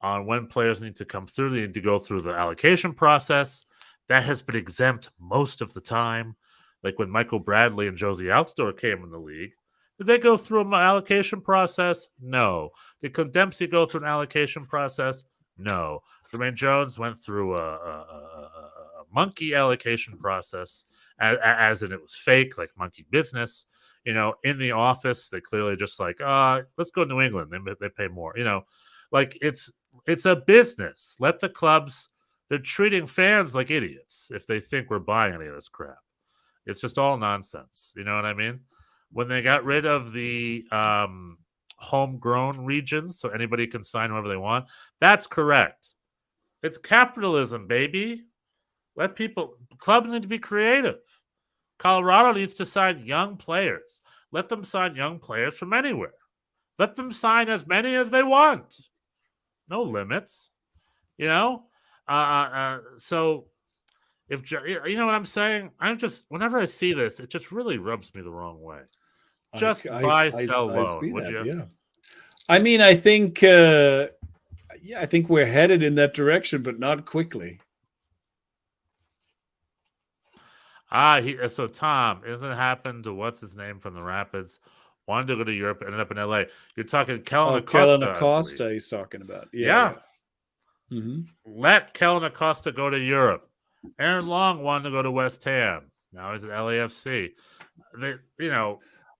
E: on when players need to come through. They need to go through the allocation process. That has been exempt most of the time. Like when Michael Bradley and Josie Altidore came in the league, did they go through an allocation process? No. Did Dempsey go through an allocation process? No. Jermaine Jones went through a monkey allocation process, as in it was fake, like monkey business. In the office, they clearly just let's go to New England. They pay more. It's a business. Let the clubs. They're treating fans like idiots if they think we're buying any of this crap. It's just all nonsense. You know what I mean? When they got rid of the homegrown regions, so anybody can sign whoever they want, that's correct. It's capitalism, baby. Clubs need to be creative. Colorado needs to sign young players. Let them sign young players from anywhere. Let them sign as many as they want. No limits. So if you know what I'm saying, whenever I see this, it just really rubs me the wrong way. Just buy, sell, loan, would you?
D: Yeah. I mean, I think I think we're headed in that direction, but not quickly.
E: So Tom, isn't it happened to what's his name from the Rapids? Wanted to go to Europe, ended up in LA. You're talking Kellen Acosta.
D: Kellen Acosta he's talking about. Yeah.
E: Mm-hmm. Let Kellen Acosta go to Europe. Aaron Long wanted to go to West Ham. Now he's at LAFC.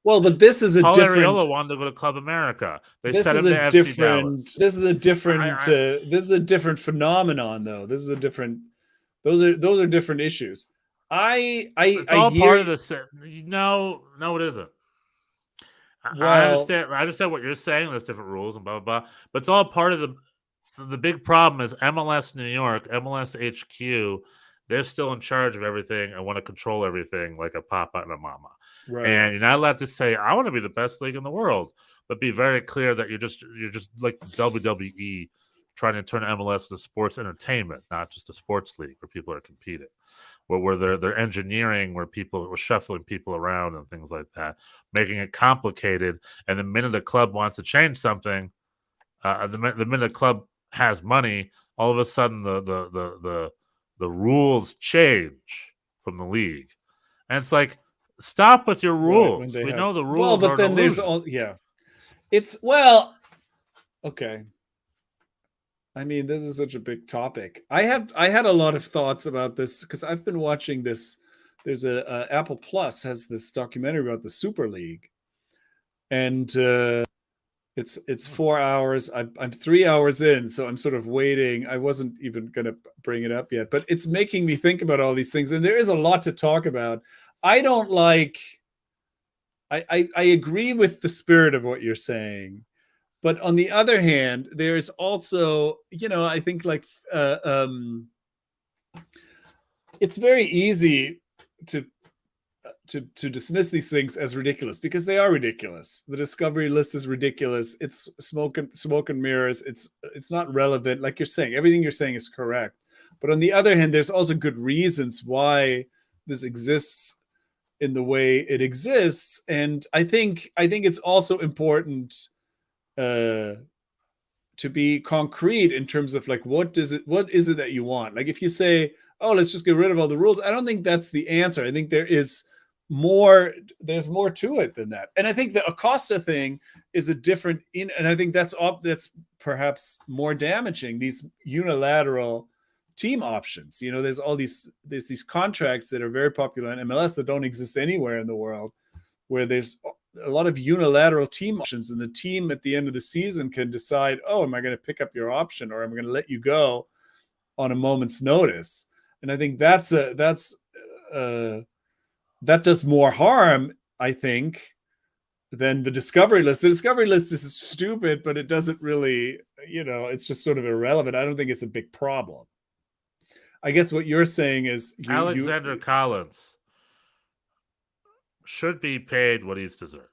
D: Well, but this is a
E: Paul
D: different.
E: Arriola wanted to go to Club America. They
D: This
E: sent
D: is
E: him
D: a
E: to FC
D: different.
E: Dallas.
D: This is a different. This is a different phenomenon, though. This is a different. Those are different issues.
E: It's all part of the. No, it isn't. I understand. I understand what you're saying. There's different rules and blah blah blah. But it's all part of the big problem is MLS New York, MLS HQ. They're still in charge of everything and want to control everything like a papa and a mama.
D: Right.
E: And you're not allowed to say, I want to be the best league in the world, but be very clear that you're just like WWE trying to turn MLS into sports entertainment, not just a sports league where people are competing, where they're engineering, where people are shuffling people around and things like that, making it complicated. And the minute a club wants to change something, the minute a club has money, all of a sudden the rules change from the league, and it's like, stop with your rules. Right, we know the rules.
D: Well, but then there's all It's okay. I mean, this is such a big topic. I had a lot of thoughts about this because I've been watching this. There's a Apple Plus has this documentary about the Super League, and it's 4 hours. I'm 3 hours in, so I'm sort of waiting. I wasn't even going to bring it up yet, but it's making me think about all these things, and there is a lot to talk about. I don't like. I agree with the spirit of what you're saying, but on the other hand, there's also, I think like it's very easy to dismiss these things as ridiculous because they are ridiculous. The Discovery list is ridiculous. It's smoke and mirrors. It's not relevant. Like you're saying, everything you're saying is correct. But on the other hand, there's also good reasons why this exists in the way it exists. And I think it's also important to be concrete in terms of like, what is it that you want? Like if you say, oh, let's just get rid of all the rules, I don't think that's the answer. I think there's more to it than that. And I think the Acosta thing is a different and I think that's perhaps more damaging, these unilateral team options. There's these contracts that are very popular in MLS that don't exist anywhere in the world, where there's a lot of unilateral team options, and the team at the end of the season can decide, oh, am I going to pick up your option or am I going to let you go on a moment's notice? And I think that does more harm, I think, than the Discovery list. The Discovery list is stupid, but it doesn't really, it's just sort of irrelevant. I don't think it's a big problem. I guess what you're saying is
E: Alexander Collins should be paid what he's deserved.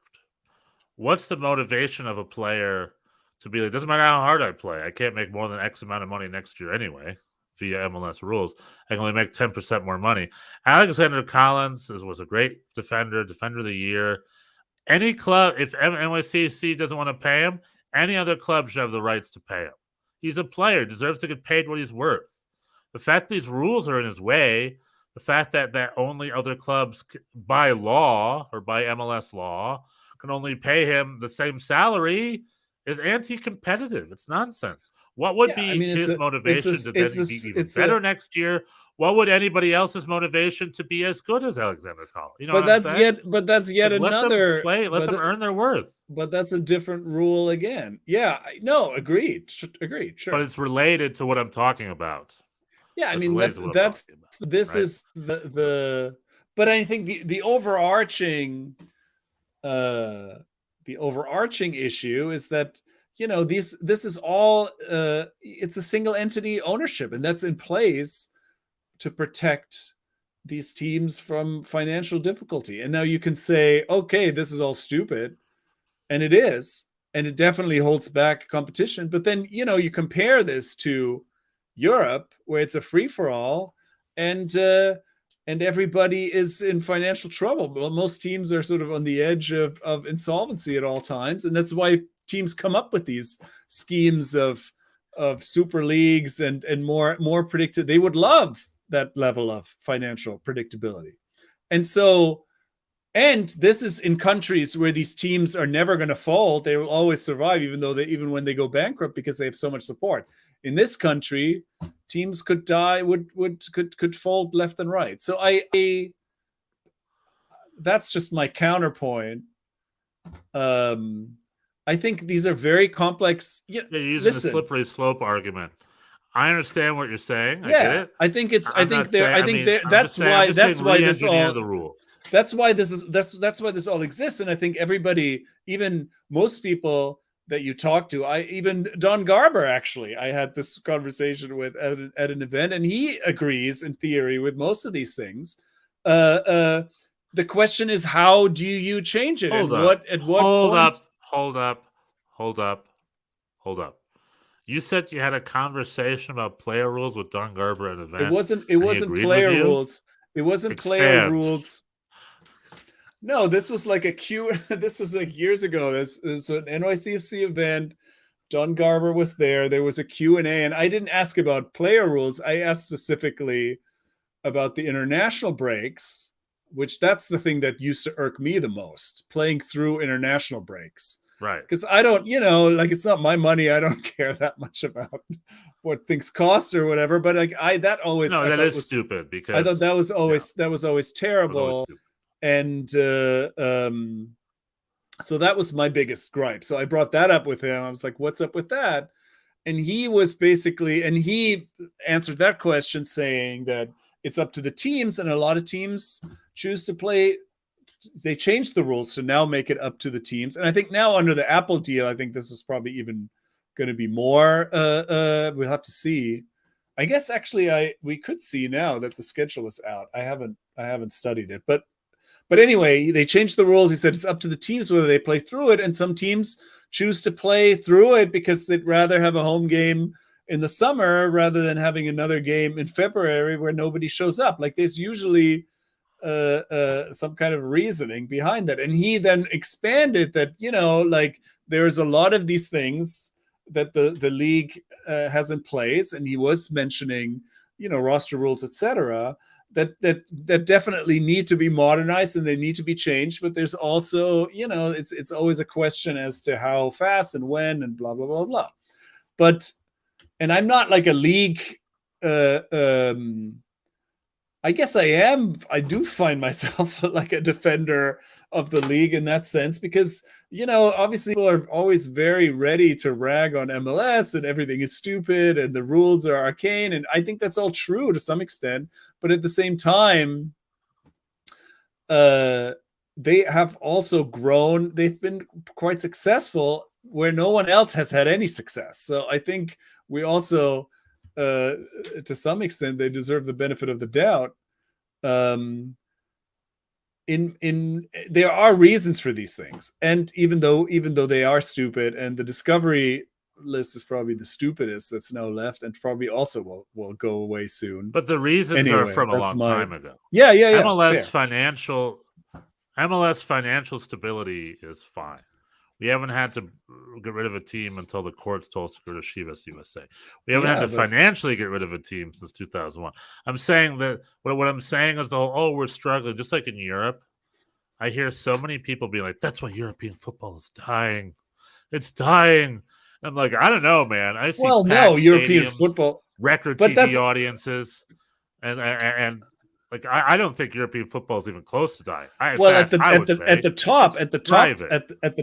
E: What's the motivation of a player to be like, doesn't matter how hard I play, I can't make more than X amount of money next year anyway, via MLS rules. I can only make 10% more money. Alexander Collins was a great defender of the year. Any club, if NYCFC doesn't want to pay him, any other club should have the rights to pay him. He's a player, deserves to get paid what he's worth. The fact that these rules are in his way, the fact that only other clubs by law or by MLS law can only pay him the same salary is anti-competitive. It's nonsense. What would be his motivation to then be even better next year? What would anybody else's motivation to be as good as Alexander Collins?
D: But that's yet another.
E: Let them earn their worth.
D: But that's a different rule again. Yeah, no, agreed. Sure.
E: But it's related to what I'm talking about.
D: Yeah, I mean this right? Is the. But I think the overarching issue is that this is all it's a single entity ownership, and that's in place to protect these teams from financial difficulty. And now you can say, okay, this is all stupid, and it is, and it definitely holds back competition. But then you compare this to Europe, where it's a free-for-all, and everybody is in financial trouble. Well, most teams are sort of on the edge of insolvency at all times, and that's why teams come up with these schemes of super leagues and more predicted. They would love that level of financial predictability, and this is in countries where these teams are never going to fold. They will always survive, even when they go bankrupt, because they have so much support. In this country, teams could die, could fold left and right. So that's just my counterpoint. I think these are very complex. Yeah,
E: you're using
D: listen.
E: the slippery slope argument. I understand what you're saying. I get it.
D: I think it's.
E: I'm
D: I think
E: not
D: there.
E: saying,
D: I
E: I
D: think
E: mean,
D: there.
E: I'm
D: That's
E: just saying, I'm
D: why.
E: just
D: That's
E: saying
D: why this
E: re-engineer
D: all.
E: the rules.
D: That's why this is. That's why this all exists. And I think everybody, even most people that you talk to, even Don Garber, actually, I had this conversation with at an event, and he agrees in theory with most of these things. The question is, how do you change it,
E: Hold
D: and
E: up.
D: what point?
E: Hold up. You said you had a conversation about player rules with Don Garber at an event.
D: It
E: and he
D: wasn't
E: agreed with
D: player
E: you?
D: rules. It wasn't player
E: Expand.
D: rules. No, this was like this was like years ago. This was an NYCFC event. Don Garber was there. There was a Q&A, and I didn't ask about player rules. I asked specifically about the international breaks, which that's the thing that used to irk me the most, playing through international breaks.
E: Right.
D: Because I don't, like, it's not my money. I don't care that much about what things cost or whatever. But like that always,
E: no,
D: I
E: that
D: thought
E: is
D: was
E: stupid, because
D: I thought that was always terrible. And so that was my biggest gripe. So I brought that up with him. I was like, "What's up with that?" And he was basically, and he answered that question saying that it's up to the teams, and a lot of teams choose to play. They changed the rules to now make it up to the teams. And I think now under the Apple deal, I think this is probably even going to be more. We'll have to see. I guess actually we could see now that the schedule is out. I haven't studied it, but anyway, they changed the rules. He said it's up to the teams whether they play through it, and some teams choose to play through it because they'd rather have a home game in the summer rather than having another game in February where nobody shows up. Like, there's usually some kind of reasoning behind that. And he then expanded that, like, there's a lot of these things that the league has in place, and he was mentioning, roster rules, etc., that definitely need to be modernized and they need to be changed. But there's also, it's always a question as to how fast and when and blah blah blah blah. But, and I'm not like a league. I guess I do find myself like a defender of the league in that sense, because, obviously people are always very ready to rag on MLS and everything is stupid and the rules are arcane. And I think that's all true to some extent. But at the same time, they have also grown. They've been quite successful where no one else has had any success. So I think we also, to some extent, they deserve the benefit of the doubt. There are reasons for these things, and even though they are stupid, and the Discovery list is probably the stupidest that's now left, and probably also will go away soon.
E: But the reasons are from a long time ago.
D: Yeah.
E: MLS financial stability is fine. We haven't had to get rid of a team until the courts told us to get rid of Chivas USA. We haven't had to financially get rid of a team since 2001. I'm saying that what I'm saying is we're struggling, just like in Europe. I hear so many people being like, "That's why European football is dying. It's dying." I'm like, I don't know, man. I see
D: European football,
E: record TV audiences, and like, I don't think European football is even close to dying.
D: At the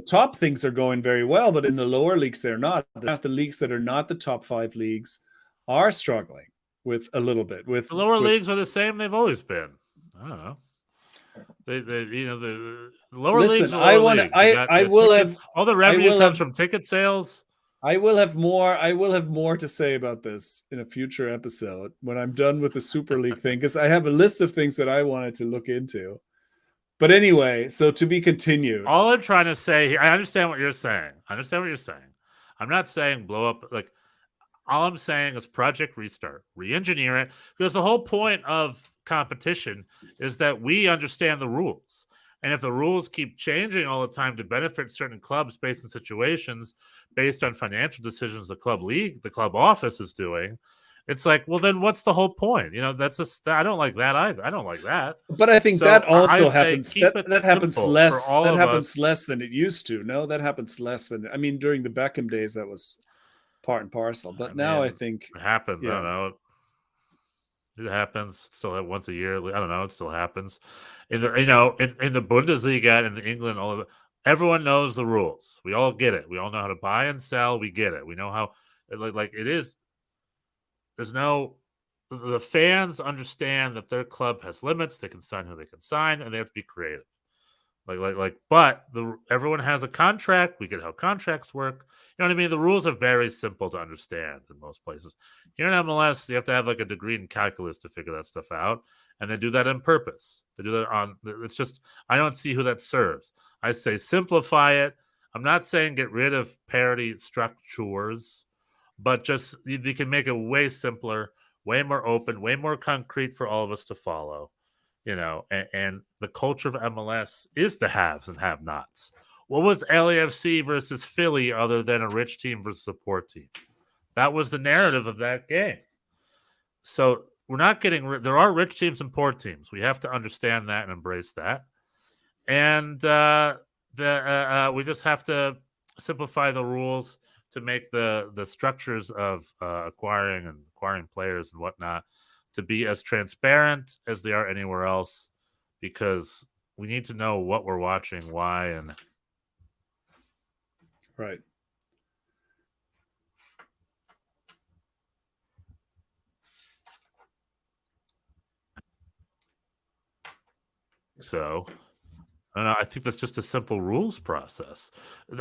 D: top, things are going very well, but in the lower leagues, they're not. The leagues that are not the top 5 leagues are struggling with a little bit. With
E: the lower leagues are the same they've always been. I don't know. The lower leagues.
D: I will have
E: all the revenue comes from ticket sales.
D: I will have more to say about this in a future episode when I'm done with the Super League thing, because I have a list of things that I wanted to look into. But anyway, so to be continued.
E: All I'm trying to say here, I understand what you're saying. I'm not saying blow up. Like, all I'm saying is Project Restart, re-engineer it, because the whole point of competition is that we understand the rules. And if the rules keep changing all the time to benefit certain clubs based on situations, based on financial decisions the club office is doing, it's like, well, then what's the whole point? I don't like that either. I don't like that.
D: But I think that also happens. That happens less. That happens less than it used to. No, that happens less than. I mean, during the Beckham days, that was part and parcel. But now I think
E: it happens. Yeah. I don't know. It happens. It still once a year. I don't know. It still happens. In the Bundesliga and in England, all of it. everyone knows the rules. We all get it. We all know how to buy and sell. We get it. We know how like it is. There's no the fans understand that their club has limits. They can sign who they can sign, and they have to be creative. But everyone has a contract. We get how contracts work. You know what I mean? The rules are very simple to understand in most places. Here in MLS, you have to have like a degree in calculus to figure that stuff out, and they do that on purpose. They do that on. It's just I don't see who that serves. I say simplify it. I'm not saying get rid of parity structures, but just you can make it way simpler, way more open, way more concrete for all of us to follow. You know, and the culture of MLS is the haves and have-nots. What was LAFC versus Philly other than a rich team versus a poor team? That was the narrative of that game. So we're not getting there are rich teams and poor teams. We have to understand that and embrace that. And we just have to simplify the rules to make the structures of acquiring players and whatnot to be as transparent as they are anywhere else, because we need to know what we're watching, why, and
D: right.
E: So I think that's just a simple rules process.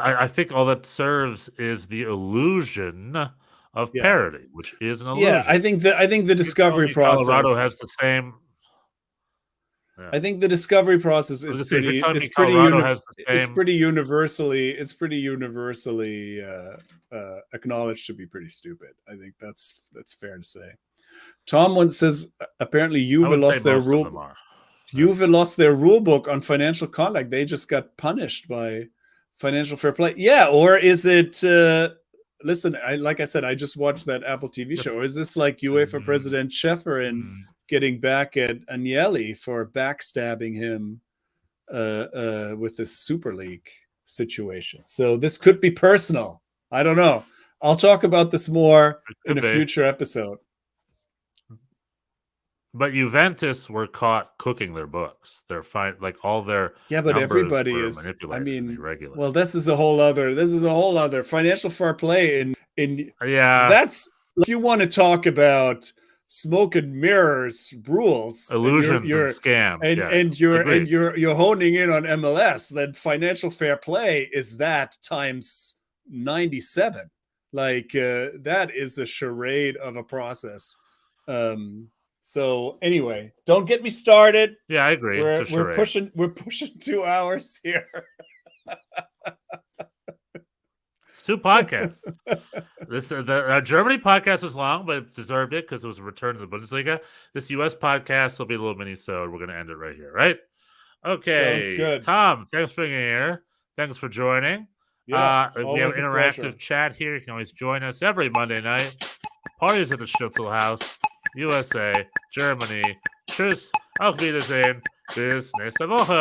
E: I think all that serves is the illusion of parity, which is an illusion.
D: Yeah, I think the discovery process.
E: Colorado has the same.
D: Yeah. I think the discovery process is pretty universally acknowledged to be pretty stupid. I think that's fair to say. Tom once says apparently Juve lost their rule. Juve lost their rule book on financial conduct. They just got punished by financial fair play. Yeah, or is it? Listen, like I said, I just watched that Apple TV show. Or is this like UEFA President Schäfer getting back at Agnelli for backstabbing him with this Super League situation? So this could be personal. I don't know. I'll talk about this more in a future episode.
E: But Juventus were caught cooking their books. They're fine, like all their
D: but everybody is. I mean, well, this is a whole other financial fair play. That's if you want to talk about smoke and mirrors rules,
E: illusions, and scams,
D: and you're honing in on MLS. Then financial fair play is that times 97. Like that is a charade of a process. So anyway, don't get me started.
E: Yeah, I agree.
D: We're pushing 2 hours here.
E: It's 2 podcasts. The Germany podcast was long, but it deserved it because it was a return to the Bundesliga. This US podcast will be a little mini-sode. We're going to end it right here, right? Okay.
D: Sounds good.
E: Tom, thanks for being here. Thanks for joining.
D: Yeah,
E: we have an interactive chat here. You can always join us every Monday night. Parties at the Schnitzel House. USA, Germany. Tschüss, auf Wiedersehen, bis nächste Woche.